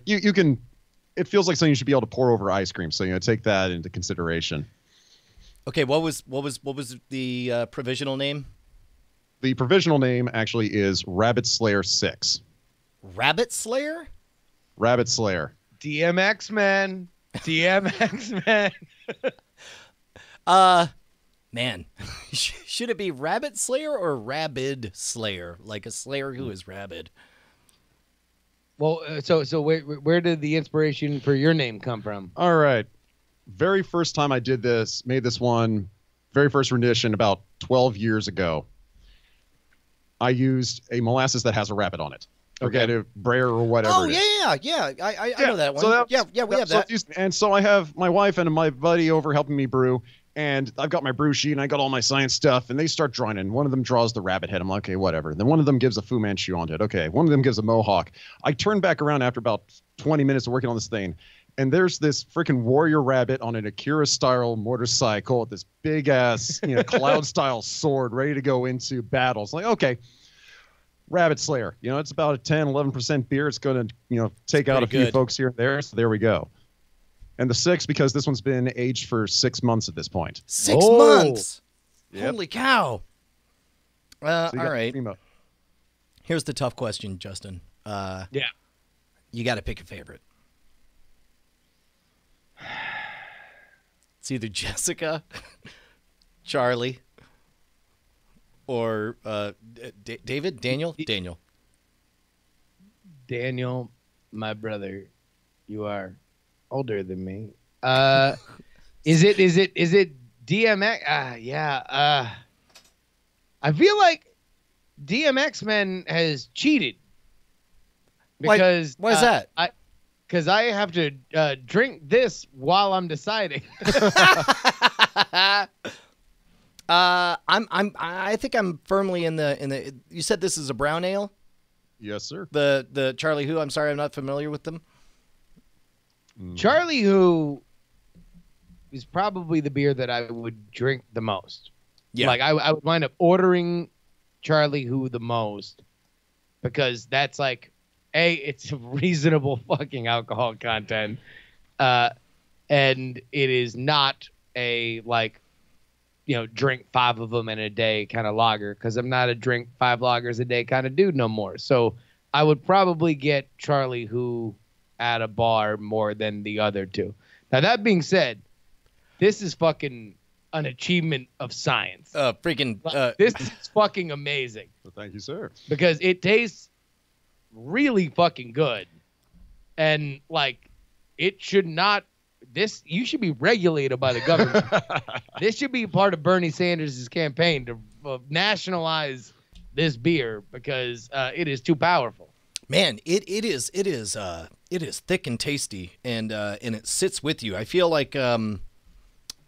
you can. It feels like something you should be able to pour over ice cream. So take that into consideration. Okay. What was the provisional name? The provisional name actually is Rabbit Slayer 6. Rabbit Slayer? Rabbit Slayer. DMX Man. DMX Man. Man, should it be Rabbit Slayer or Rabid Slayer? Like a Slayer who is rabid. Well, so where did the inspiration for your name come from? All right. Very first time I made this one, very first rendition about 12 years ago. I used a molasses that has a rabbit on it. Okay, to Brayer or whatever. Oh, yeah. I know that one. So we have that. And so I have my wife and my buddy over helping me brew, and I've got my brew sheet and I got all my science stuff, and they start drawing in. One of them draws the rabbit head. I'm like, okay, whatever. Then one of them gives a Fu Manchu on it. Okay. One of them gives a mohawk. I turn back around after about 20 minutes of working on this thing, and there's this freaking warrior rabbit on an Akira-style motorcycle with this big-ass, cloud-style sword ready to go into battles. Like, okay. Rabbit Slayer. It's about a 10-11% beer. It's going to, take out a few folks here and there. So there we go. And the 6, because this one's been aged for 6 months at this point. 6 months. Yep. Holy cow. So all right. Here's the tough question, Justin. Yeah. You got to pick a favorite. It's either Jessica, Charlie, or David? Daniel, my brother, you are older than me. Is it DMX? Yeah. I feel like DMX Man has cheated because why is that? Because I have to drink this while I'm deciding. I think I'm firmly in the. You said this is a brown ale? Yes, sir. The Charlie Who. I'm sorry, I'm not familiar with them. Charlie Who is probably the beer that I would drink the most. Yeah. Like I would wind up ordering Charlie Who the most because that's like, it's reasonable fucking alcohol content. and it is not a like, drink 5 of them in a day kind of lager, because I'm not a drink 5 lagers a day kind of dude no more. So I would probably get Charlie Who at a bar more than the other two. Now, that being said, this is fucking an achievement of science. This is fucking amazing. Well, thank you, sir. Because it tastes really fucking good. And, like, it should not... You should be regulated by the government. This should be part of Bernie Sanders' campaign to nationalize this beer, because it is too powerful. Man, it is thick and tasty, and it sits with you. I feel like I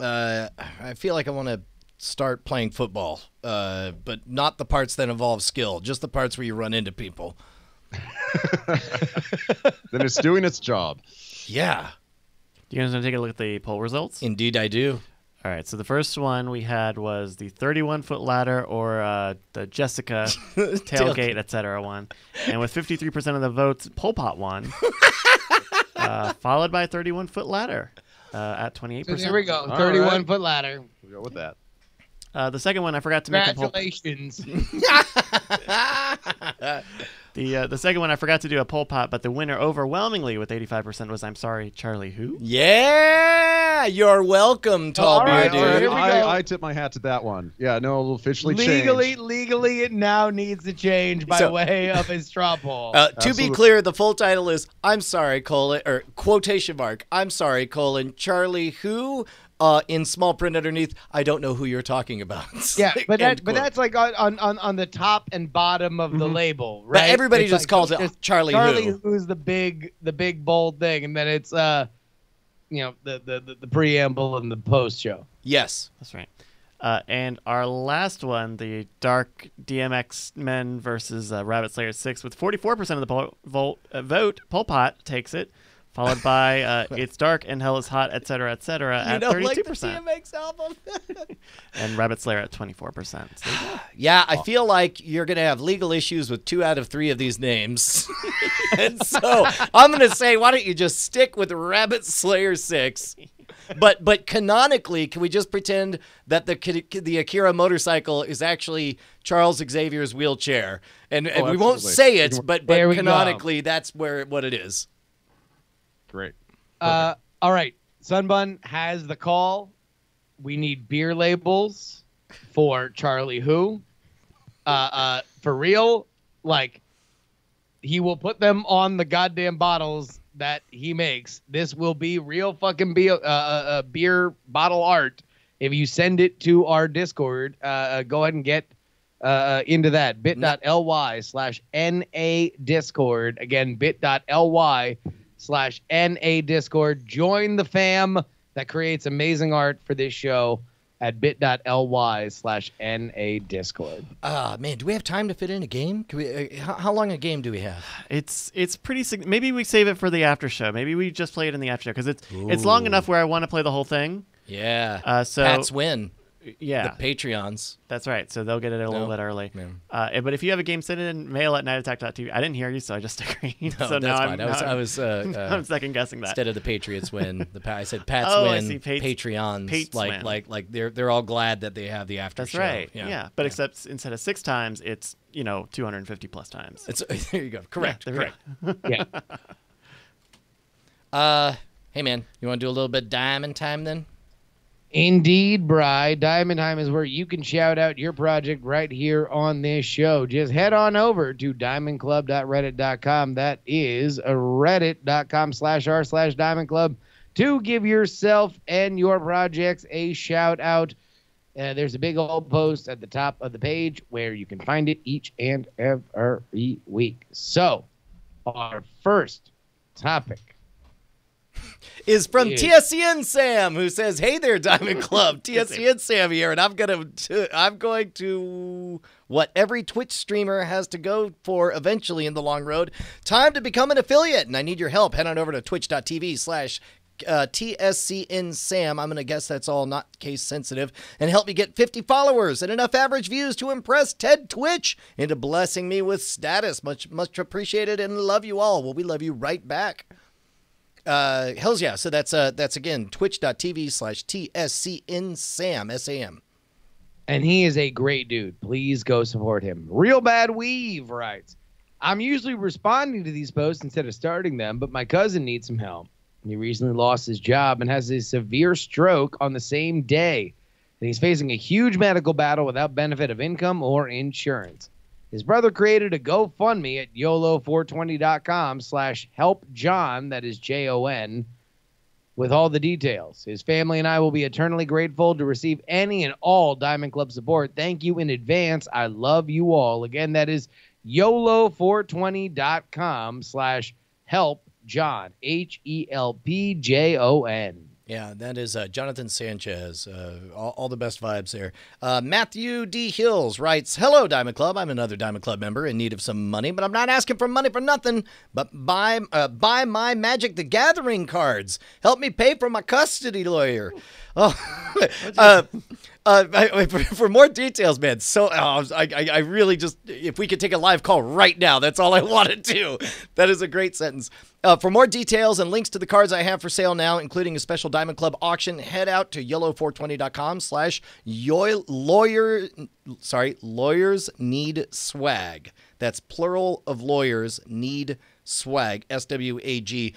want to start playing football, but not the parts that involve skill, just the parts where you run into people. Then it's doing its job. Yeah. You guys want to take a look at the poll results? Indeed, I do. All right, so the first one we had was the 31-foot ladder or the Jessica tailgate, etc. one. And with 53% of the votes, Pol Pot won, followed by 31-foot ladder at 28%. So there we go, 31-foot ladder. We'll go with that. The second one, I forgot to make Congratulations. The second one, I forgot to do a poll pot, but the winner overwhelmingly with 85% was I'm Sorry, Charlie Who? Yeah, you're welcome, tall beer dude. I tip my hat to that one. Yeah, no, it'll officially change. Legally, it now needs to change by way of a straw poll. To be clear, the full title is I'm Sorry, or quotation mark, I'm Sorry, Charlie Who? In small print underneath, I don't know who you're talking about. Yeah, but that's like on the top and bottom of the label, right? But everybody just calls it Charlie Who. Charlie Who's the big bold thing, and then it's the preamble and the post show. Yes, that's right. And our last one, the Dark DMX Men versus Rabbit Slayer 6, with 44% of the vote, Pol Pot takes it. Followed by It's Dark and Hell is Hot, etc., etc. at 32%. Like the DMX album. And Rabbit Slayer at 24%. So yeah, I feel like you're going to have legal issues with 2 out of 3 of these names. And so I'm going to say, why don't you just stick with Rabbit Slayer 6? But canonically, can we just pretend that the Akira motorcycle is actually Charles Xavier's wheelchair? And we won't say it, but canonically, that's what it is. Great. All right. Sunbun has the call. We need beer labels for Charlie Who. For real, like, he will put them on the goddamn bottles that he makes. This will be real fucking beer bottle art. If you send it to our Discord, go ahead and get into that. bit.ly/NA Discord. Again, bit.ly/NA Discord. Join the fam that creates amazing art for this show at bit.ly/NA Discord. Man, do we have time to fit in a game? Can we? How long a game do we have? It's pretty. Maybe we save it for the after show. Maybe we just play it in the after show because it's long enough where I want to play the whole thing. Yeah. So Pats win. Yeah. The Patreons. That's right. So they'll get it a little bit early. Yeah. But if you have a game, send it in mail at nightattack.tv. I didn't hear you, so I just agreed. No, so that's fine. I'm second guessing that. Instead of the Patriots win, I said Pats win. I see. Patreons. Pates like they're all glad that they have the after show. That's right. Yeah. But except instead of 6 times, it's 250 plus times. There you go. Correct. Yeah, correct. Hey man, you want to do a little bit of diamond time then? Indeed, Bri. Diamond Time is where you can shout out your project right here on this show. Just head on over to diamondclub.reddit.com. That is reddit.com/r/diamondclub to give yourself and your projects a shout out. There's a big old post at the top of the page where you can find it each and every week. So, our first topic is from TSCN Sam, who says, "Hey there, Diamond Club. TSCN Sam here, and I'm going to what every Twitch streamer has to go for eventually in the long road. Time to become an affiliate, and I need your help. Head on over to twitch.tv/TSCN Sam. I'm going to guess that's all not case sensitive, and help me get 50 followers and enough average views to impress Ted Twitch into blessing me with status. Much appreciated, and love you all. Well, we love you right back." Hells yeah. So that's again, twitch.tv/TSCNSAM, S-A-M. And he is a great dude. Please go support him. Real Bad Weave writes, I'm usually responding to these posts instead of starting them, but my cousin needs some help. He recently lost his job and has a severe stroke on the same day. And he's facing a huge medical battle without benefit of income or insurance. His brother created a GoFundMe at YOLO420.com/helpJohn, that is Jon, with all the details. His family and I will be eternally grateful to receive any and all Diamond Club support. Thank you in advance. I love you all. Again, that is YOLO420.com/helpJohn, HELPJON. Yeah, that is Jonathan Sanchez. All the best vibes there. Matthew D. Hills writes, hello, Diamond Club. I'm another Diamond Club member in need of some money, but I'm not asking for money for nothing, but buy my Magic the Gathering cards. Help me pay for my custody lawyer. Oh, for more details, man. So I really just, if we could take a live call right now, that's all I want to do. That is a great sentence. For more details and links to the cards I have for sale now, including a special Diamond Club auction, head out to YOLO420.com/lawyers need swag. That's plural of lawyers need swag, SWAG.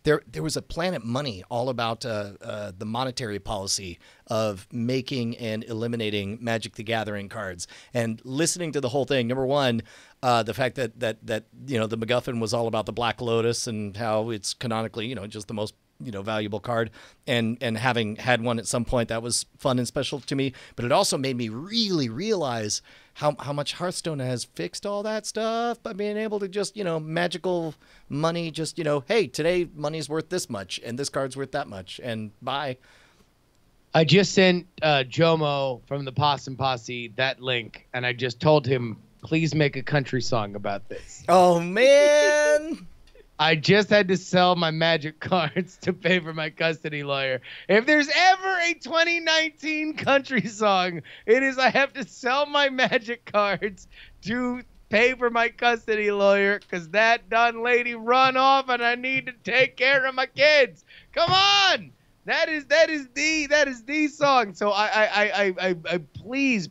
There was a Planet Money all about the monetary policy of making and eliminating Magic the Gathering cards. And listening to the whole thing, number one, the fact that the MacGuffin was all about the Black Lotus and how it's canonically, just the most valuable card, and having had one at some point, that was fun and special to me. But it also made me really realize how much Hearthstone has fixed all that stuff by being able to just, magical money, just, hey, today money's worth this much and this card's worth that much, and bye. I just sent Jomo from the Possum Posse that link, and I just told him, please make a country song about this. Oh, man. I just had to sell my Magic cards to pay for my custody lawyer. If there's ever a 2019 country song, it is I have to sell my Magic cards to pay for my custody lawyer because that done lady run off and I need to take care of my kids. Come on. That is the song. So I please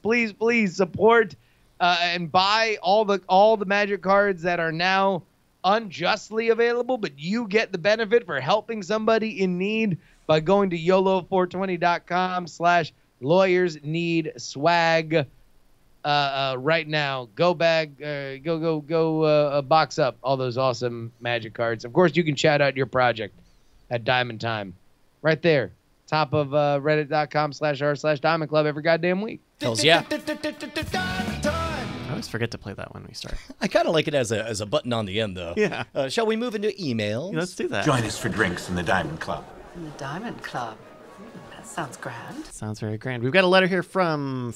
support and buy all the Magic cards that are now unjustly available, but you get the benefit for helping somebody in need by going to YOLO420.com/lawyers need swag right now. Go box up all those awesome Magic cards. Of course, you can shout out your project at Diamond Time right there, top of reddit.com/r/Diamond Club every goddamn week. Hells yeah. I always forget to play that when we start. I kind of like it as a button on the end, though. Yeah. Shall we move into emails? Yeah, let's do that. Join us for drinks in the Diamond Club. In the Diamond Club. That sounds grand. Sounds very grand. We've got a letter here from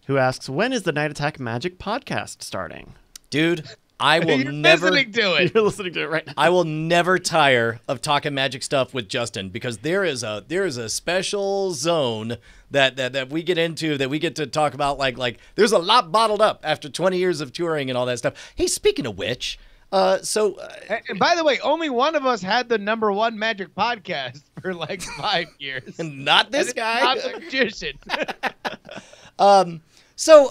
who asks, when is the Night Attack Magic podcast starting? Dude, I will You're never listening to it. You're listening to it right now. I will never tire of talking Magic stuff with Justin, because there is a special zone that we get into, that we get to talk about, like there's a lot bottled up after 20 years of touring and all that stuff. Hey, speaking of which, And by the way, only one of us had the #1 Magic podcast for like 5 years. not this guy. Not the magician. So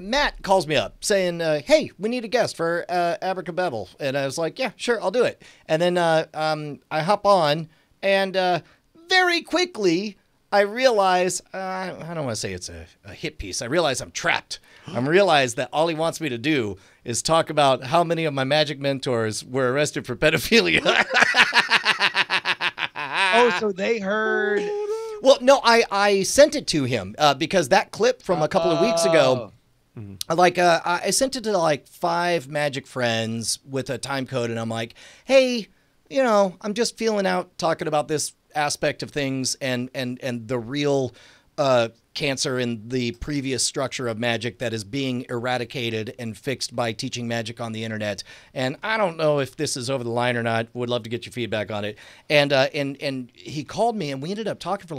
Matt calls me up saying, hey, we need a guest for Abracababble. And I was like, yeah, sure, I'll do it. And then I hop on, and very quickly I realize, I don't want to say it's a hit piece. I realize I'm trapped. I realize that all he wants me to do is talk about how many of my Magic mentors were arrested for pedophilia. Oh, so they heard... Well, no, I sent it to him because that clip from a couple of weeks ago, I sent it to like 5 Magic friends with a time code, and I'm like, hey, I'm just feeling out talking about this aspect of things and the real cancer in the previous structure of Magic that is being eradicated and fixed by teaching Magic on the internet. And I don't know if this is over the line or not. Would love to get your feedback on it. And he called me, and we ended up talking for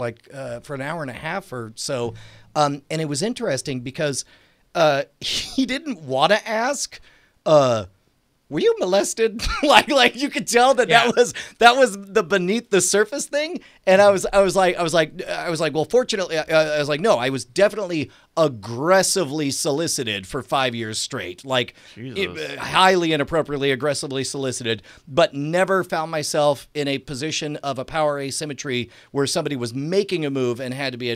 for an hour and a half or so. And it was interesting because he didn't want to ask were you molested? like you could tell that was the beneath the surface thing. And I was like, well, fortunately, I was like, no, I was definitely aggressively solicited for 5 years straight, like highly inappropriately, aggressively solicited, but never found myself in a position of a power asymmetry where somebody was making a move and had to be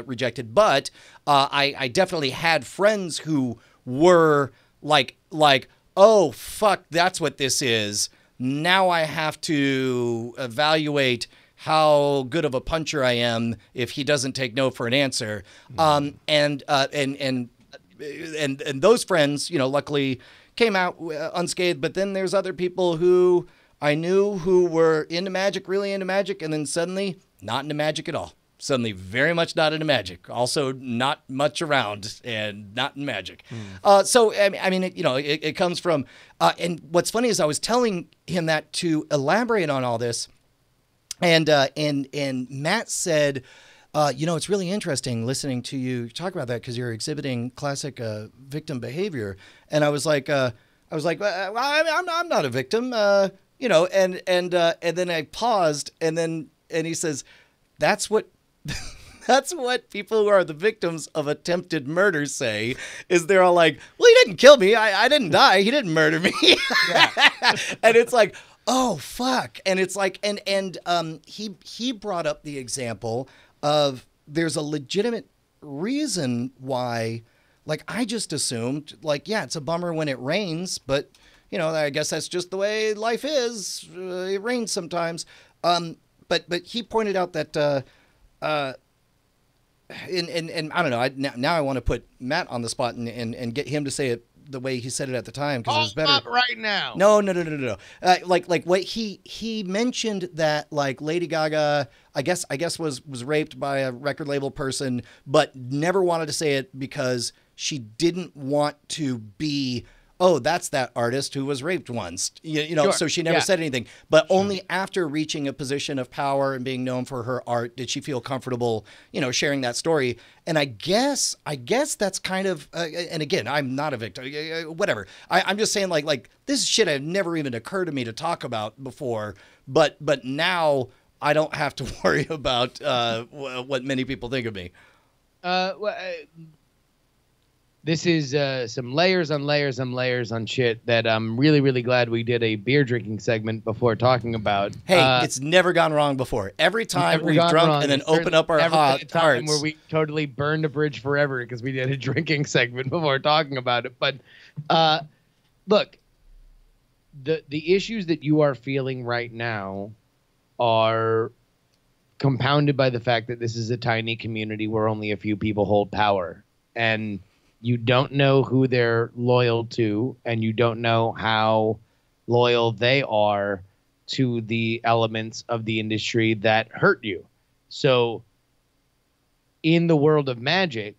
rejected. But I definitely had friends who were like, oh, fuck, that's what this is. Now I have to evaluate how good of a puncher I am if he doesn't take no for an answer. And those friends, luckily came out unscathed. But then there's other people who I knew who were into magic, really into magic, and then suddenly not into magic at all. Suddenly very much not into magic. Also not much around and not in magic. So, I mean, it comes from, and what's funny is I was telling him that to elaborate on all this. And Matt said, it's really interesting listening to you talk about that because you're exhibiting classic victim behavior. And I was like, well, I'm not a victim, and then I paused and he says, that's what people who are the victims of attempted murder say, is they're all like, well, he didn't kill me. I didn't die. He didn't murder me. And it's like, oh, fuck. And it's like, and he brought up the example of there's a legitimate reason why, like, I just assumed, like, yeah, it's a bummer when it rains, but, I guess that's just the way life is. It rains sometimes. But he pointed out that, and I don't know. Now I want to put Matt on the spot and get him to say it the way he said it at the time because it was better. Up right now. No. Like what he mentioned that like Lady Gaga, I guess was raped by a record label person, but never wanted to say it because she didn't want to be. Oh, that's that artist who was raped once, Sure. So she never said anything, but only after reaching a position of power and being known for her art did she feel comfortable, sharing that story. And I guess that's kind of, and again, I'm not a victim, whatever. I'm just saying like this shit had never even occurred to me to talk about before, but now I don't have to worry about what many people think of me. This is some layers on layers on layers on shit that I'm really, really glad we did a beer drinking segment before talking about. Hey, it's never gone wrong before. Every time we've drunk and then open up our hearts. Where we totally burned a bridge forever because we did a drinking segment before talking about it. But look, the issues that you are feeling right now are compounded by the fact that this is a tiny community where only a few people hold power. And you don't know who they're loyal to, and you don't know how loyal they are to the elements of the industry that hurt you. So in the world of magic,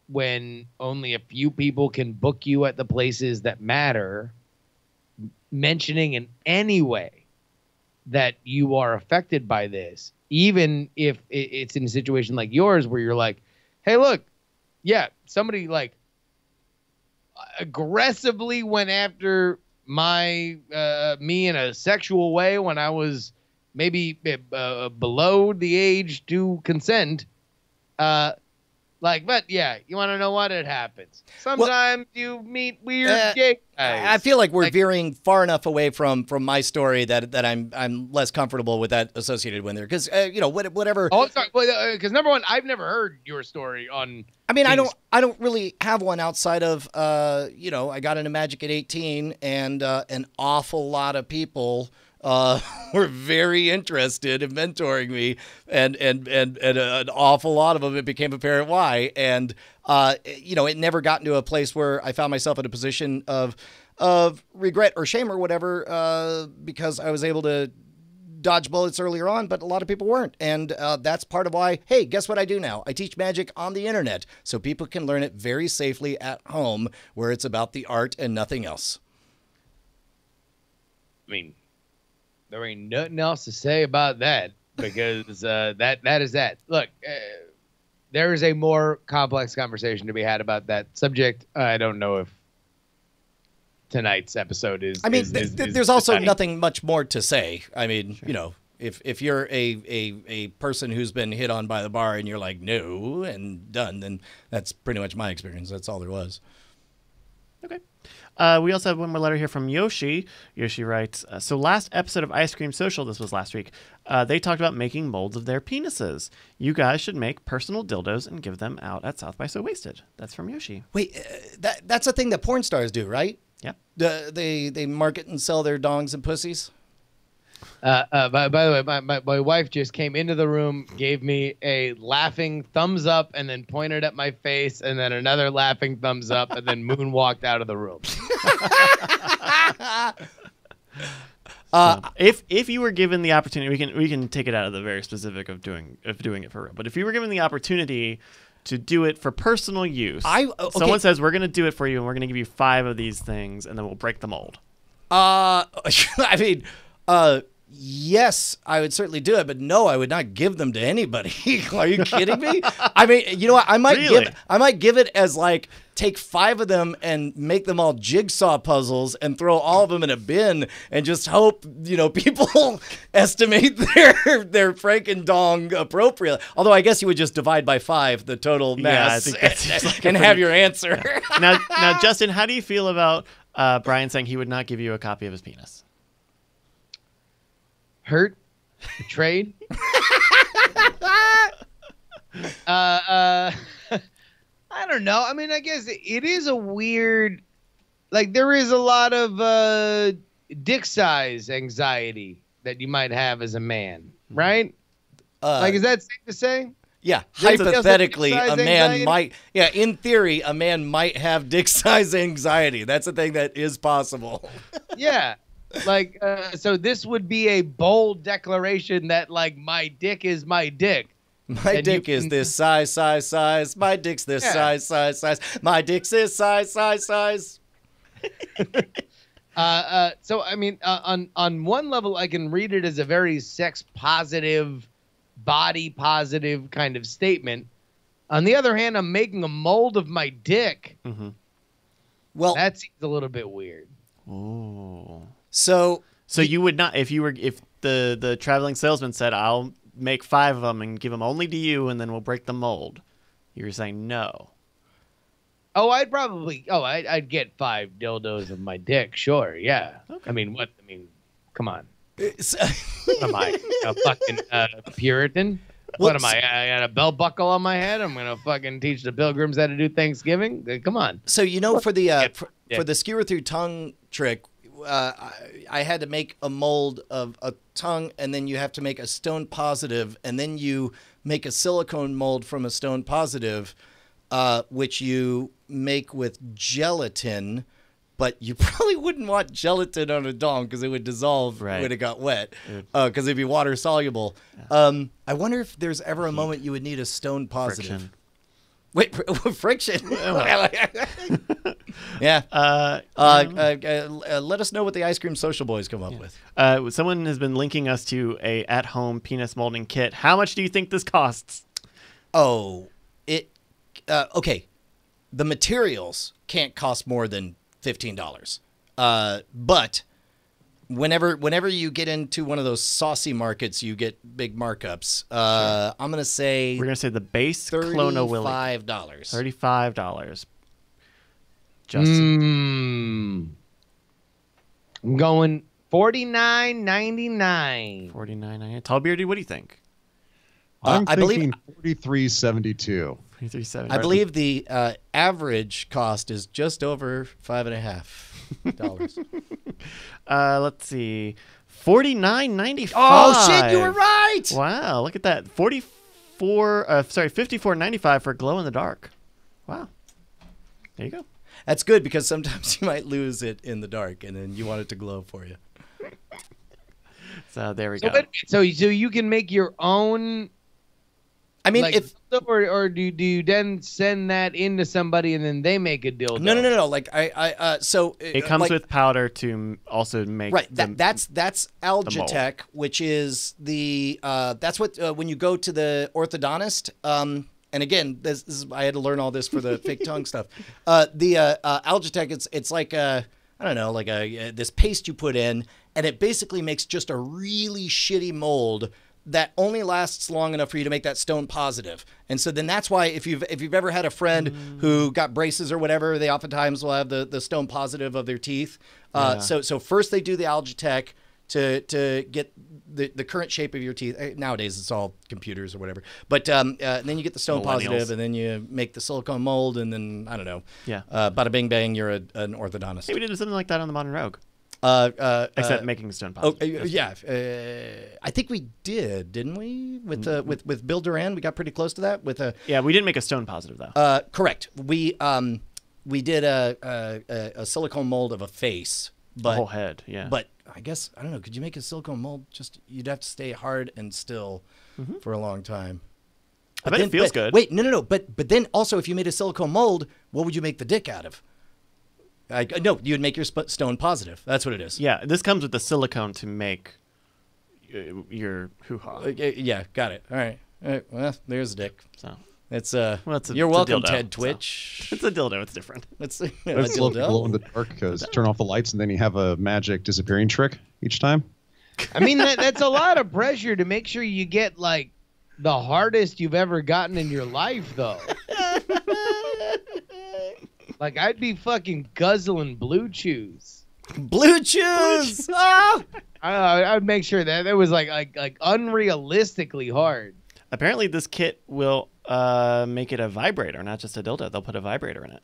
when only a few people can book you at the places that matter, mentioning in any way that you are affected by this, even if it's in a situation like yours where you're like, hey, look, yeah, somebody like aggressively went after me in a sexual way when I was maybe below the age to consent. But yeah, you want to know what? It happens. Sometimes you meet weird gay guys. I feel like we're veering far enough away from my story that I'm less comfortable with that associated with there because whatever. Oh, sorry. Because number one, I've never heard your story on. I mean, I don't really have one outside of I got into magic at 18 and an awful lot of people were very interested in mentoring me, and an awful lot of them, it became apparent why. And it never got into a place where I found myself in a position of regret or shame or whatever, because I was able to dodge bullets earlier on, but a lot of people weren't. And that's part of why, hey, guess what I do now? I teach magic on the internet so people can learn it very safely at home where it's about the art and nothing else. I mean, there ain't nothing else to say about that because that is that. Look, there is a more complex conversation to be had about that subject. I don't know if tonight's episode is. I mean, is there's also pathetic. nothing much more to say. I mean, you know, if you're a person who's been hit on by the bar and you're like, no, and done, then that's pretty much my experience. That's all there was. Okay. We also have one more letter here from Yoshi. Yoshi writes, so last episode of Ice Cream Social, this was last week, they talked about making molds of their penises. You guys should make personal dildos and give them out at South by So Wasted. That's from Yoshi. Wait, that's a thing that porn stars do, right? Yep. They market and sell their dongs and pussies? By the way, my wife just came into the room, gave me a laughing thumbs up, and then pointed at my face, and then another laughing thumbs up, and then moonwalked out of the room. If you were given the opportunity, we can take it out of the very specific of doing it for real. But if you were given the opportunity to do it for personal use, someone says we're going to do it for you, and we're going to give you 5 of these things, and then we'll break the mold. I mean, yes, I would certainly do it, but no, I would not give them to anybody. Are you kidding me? I mean, you know what? I might give it as like take 5 of them and make them all jigsaw puzzles and throw all of them in a bin and just hope, you know, people estimate their Frankendong appropriately. Although I guess you would just divide by 5 the total mass and have your answer. Now, Justin, how do you feel about Brian saying he would not give you a copy of his penis? Hurt, betrayed. I don't know. I mean, I guess it is a weird, like there is a lot of dick size anxiety that you might have as a man, right? Like, is that safe to say? Yeah, There's hypothetically, dick size a man anxiety? might. Yeah, in theory, a man might have dick size anxiety. That's a thing that is possible. Yeah. Like, so this would be a bold declaration that, like, my dick is my dick. My And dick you is can- this size. My dick's this Yeah. size. My dick's this size. So I mean, on one level, I can read it as a very sex positive, body positive kind of statement. On the other hand, I'm making a mold of my dick. Mm-hmm. Well, That seems a little bit weird. Oh. so You would not, if the traveling salesman said, I'll make 5 of them and give them only to you, and then we'll break the mold, you were saying no. Oh, I'd get 5 dildos of my dick. Sure. Yeah. Okay. I mean, come on. it's- What am I, a fucking Puritan? What am I got a belt buckle on my head? I'm going to fucking teach the pilgrims how to do Thanksgiving? Come on. So you know, for the Yeah. for the skewer through tongue trick, I had to make a mold of a tongue, and then you have to make a stone positive, and then you make a silicone mold from a stone positive, which you make with gelatin. But you probably wouldn't want gelatin on a dong because it would dissolve when it got wet, because it'd be water soluble. I wonder if there's ever a moment you would need a stone positive. Friction. Wait, friction. Yeah. Let us know what the Ice Cream Social Boys come up with. Someone has been linking us to a at-home penis molding kit. How much do you think this costs? Oh, okay. The materials can't cost more than $15. But whenever you get into one of those saucy markets, you get big markups. I'm gonna say We're gonna say the base Clona Willy. $35. $35. Justin. I'm going $49.99. $49.99. Tall Beardy, what do you think? I'm I believe- thinking 43.72. $23.70. I believe the average cost is just over $5.50. Let's see. $49.95. Oh shit! You were right. Wow, look at that. $54.95 for glow in the dark. Wow. There you go. That's good because sometimes you might lose it in the dark, and then you want it to glow for you. So there we So, go. so you can make your own. I mean, Like, if or do you then send that into somebody and then they make a dildo? no. Like so It comes like, with powder to also make right. the- That's Algitech, which is the that's what when you go to the orthodontist. And again, this is, I had to learn all this for the fake tongue stuff. The Algitech, it's like I don't know, like this paste you put in, and it basically makes just a really shitty mold that only lasts long enough for you to make that stone positive. And so then that's why if you've ever had a friend who got braces or whatever, they oftentimes will have the stone positive of their teeth. So first they do the Algitech to get the current shape of your teeth. Nowadays it's all computers or whatever. But and then you get the stone positive, and then you make the silicone mold, and then I don't know. Yeah. Bada bing bang, you're an orthodontist. Hey, we did something like that on the Modern Rogue. Except making stone positive. Yeah. I think we didn't we? With Bill Duran, we got pretty close to that. Yeah, we didn't make a stone positive though. Correct. We did a silicone mold of a face, but the whole head. Yeah. But I guess I don't know. Could you make a silicone mold? You'd have to stay hard and still for a long time. I bet it feels good. Wait, no. But then also, if you made a silicone mold, what would you make the dick out of? No, you would make your stone positive. That's what it is. Yeah, this comes with the silicone to make your hoo-ha. Yeah, got it. All right. Well, there's a dick. So it's it's you're welcome, dildo, Ted Twitch. So. It's a dildo. It's different. It's It's a little glow in the dark because turn off the lights and then you have a magic disappearing trick each time. I mean, that's a lot of pressure to make sure you get like the hardest you've ever gotten in your life, though. Like, I'd be fucking guzzling Blue Chews. Blue Chews! Oh! I would make sure that it was like unrealistically hard. Apparently, this kit will make it a vibrator, not just a dildo. They'll put a vibrator in it.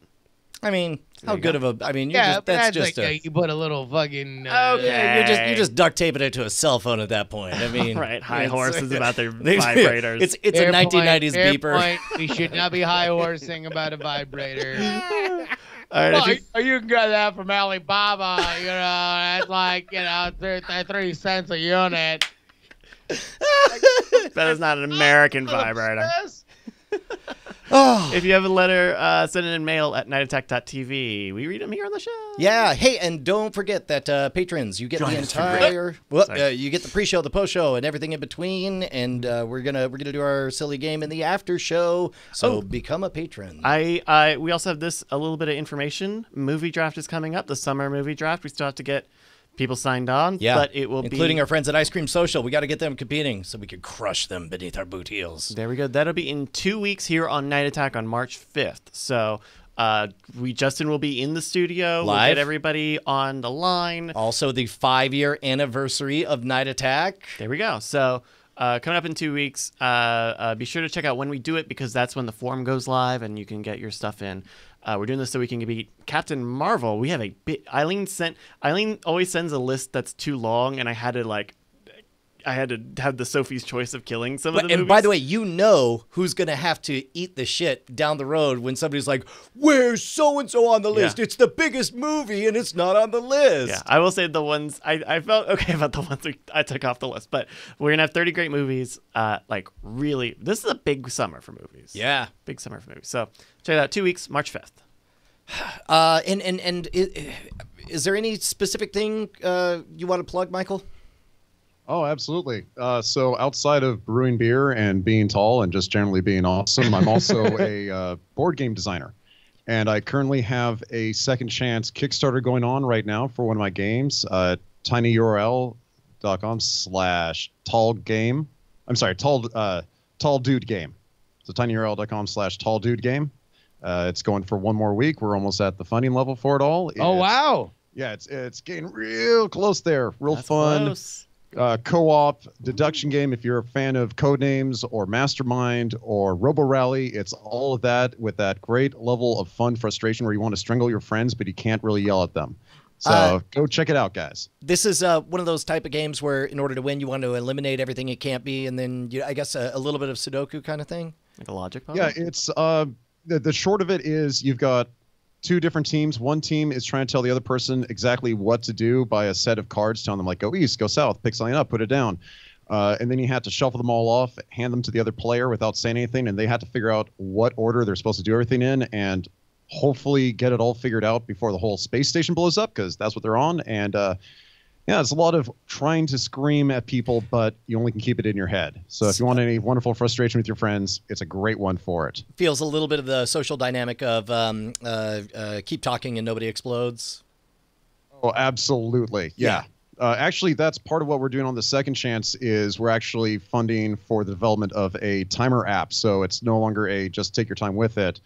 I mean, how good of a? I mean, that's just like you put a little fucking. Okay, you're just duct taping it to a cell phone at that point. I mean, right? High horses about their vibrators. It's a 1990s beeper. Point. We should not be high horsing about a vibrator. All right, you can get that from Alibaba. You know, that's like 3 cents a unit. That is not an American vibrator. Oh. If you have a letter, send it in mail at nightattack.tv. We read them here on the show. Yeah. Hey, and don't forget that patrons, you get the entire. You get the pre-show, the post-show, and everything in between. And we're gonna do our silly game in the after show. So become a patron. We also have a little bit of information. Movie draft is coming up. The summer movie draft. We still have to get people signed on, but it will including our friends at Ice Cream Social. We got to get them competing so we can crush them beneath our boot heels. There we go. That'll be in 2 weeks here on Night Attack on March 5th. So Justin will be in the studio. Live. We'll get everybody on the line. Also, the 5-year anniversary of Night Attack. There we go. So coming up in 2 weeks, be sure to check out when we do it because that's when the form goes live and you can get your stuff in. We're doing this so we can beat Captain Marvel. We have a bit. Eileen always sends a list that's too long, and I had to have the Sophie's Choice of killing some of the movies. And by the way, you know who's going to have to eat the shit down the road when somebody's like, where's so-and-so on the list? Yeah. It's the biggest movie, and it's not on the list. Yeah, I will say the ones, I felt okay about the ones I took off the list, but we're going to have 30 great movies. Really, this is a big summer for movies. Yeah. Big summer for movies. So check it out, 2 weeks, March 5th. Is there any specific thing you want to plug, Michael? Oh, absolutely. So outside of brewing beer and being tall and just generally being awesome, I'm also a board game designer. And I currently have a Second Chance Kickstarter going on right now for one of my games, tinyurl.com/tall game. I'm sorry, tall dude game. So tinyurl.com/tall dude game. It's going for one more week. We're almost at the funding level for it all. Wow. Yeah, it's getting real close there. That's fun. Close. Co-op deduction game. If you're a fan of Codenames or Mastermind or Robo Rally, it's all of that with that great level of fun frustration where you want to strangle your friends, but you can't really yell at them. So go check it out, guys. This is one of those type of games where in order to win, you want to eliminate everything it can't be, and then I guess a little bit of Sudoku kind of thing. Like a logic puzzle? Yeah, it's the short of it is you've got 2 different teams. One team is trying to tell the other person exactly what to do by a set of cards, telling them like, go east, go south, pick something up, put it down. And then you have to shuffle them all off, hand them to the other player without saying anything, and they have to figure out what order they're supposed to do everything in and hopefully get it all figured out before the whole space station blows up, because that's what they're on. And yeah, it's a lot of trying to scream at people, but you only can keep it in your head. So if you want any wonderful frustration with your friends, it's a great one for it. Feels a little bit of the social dynamic of keep talking and nobody explodes. Oh, absolutely. Yeah. Actually, that's part of what we're doing on the second chance is we're actually funding for the development of a timer app. So it's no longer a just take your time with it.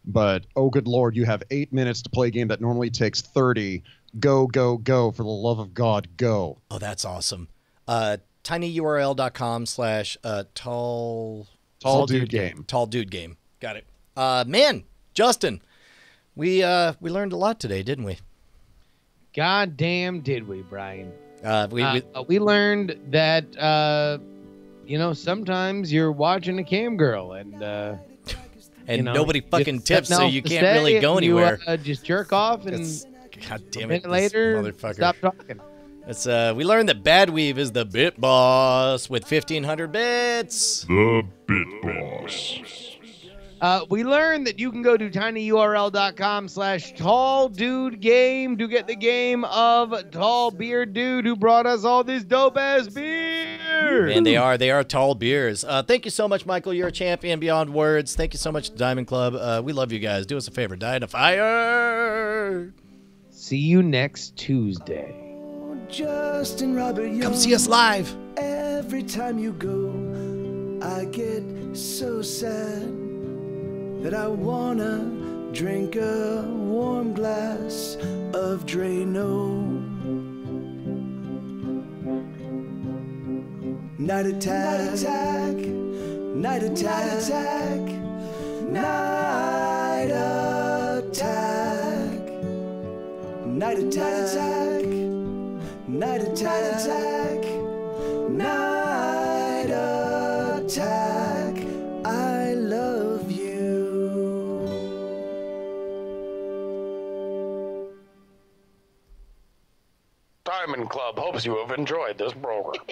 But, oh, good Lord, you have 8 minutes to play a game that normally takes 30. Go, go, go. For the love of God, go. Oh, that's awesome. tinyurl.com/tall Dude game. Tall Dude Game. Got it. Man, Justin, we learned a lot today, didn't we? God damn, did we, Brian? We learned that sometimes you're watching a cam girl and nobody fucking tips, so you can't stay really go and you, anywhere. just jerk off and God damn a it, minute later, motherfucker. stop talking. It's we learned that Badweave is the bit boss with 1,500 bits. The Bit Boss. We learned that you can go to tinyurl.com/talldudegame to get the game of Tall Beer Dude who brought us all this dope ass beer. And they are tall beers. Thank you so much, Michael. You're a champion beyond words. Thank you so much, Diamond Club. We love you guys. Do us a favor. Die in a fire. See you next Tuesday. Justin Robert Young. Come see us live. Every time you go, I get so sad that I wanna drink a warm glass of Drano. Night attack, night attack, night attack, night attack, night attack, night attack. I love you. Diamond Club hopes you have enjoyed this program.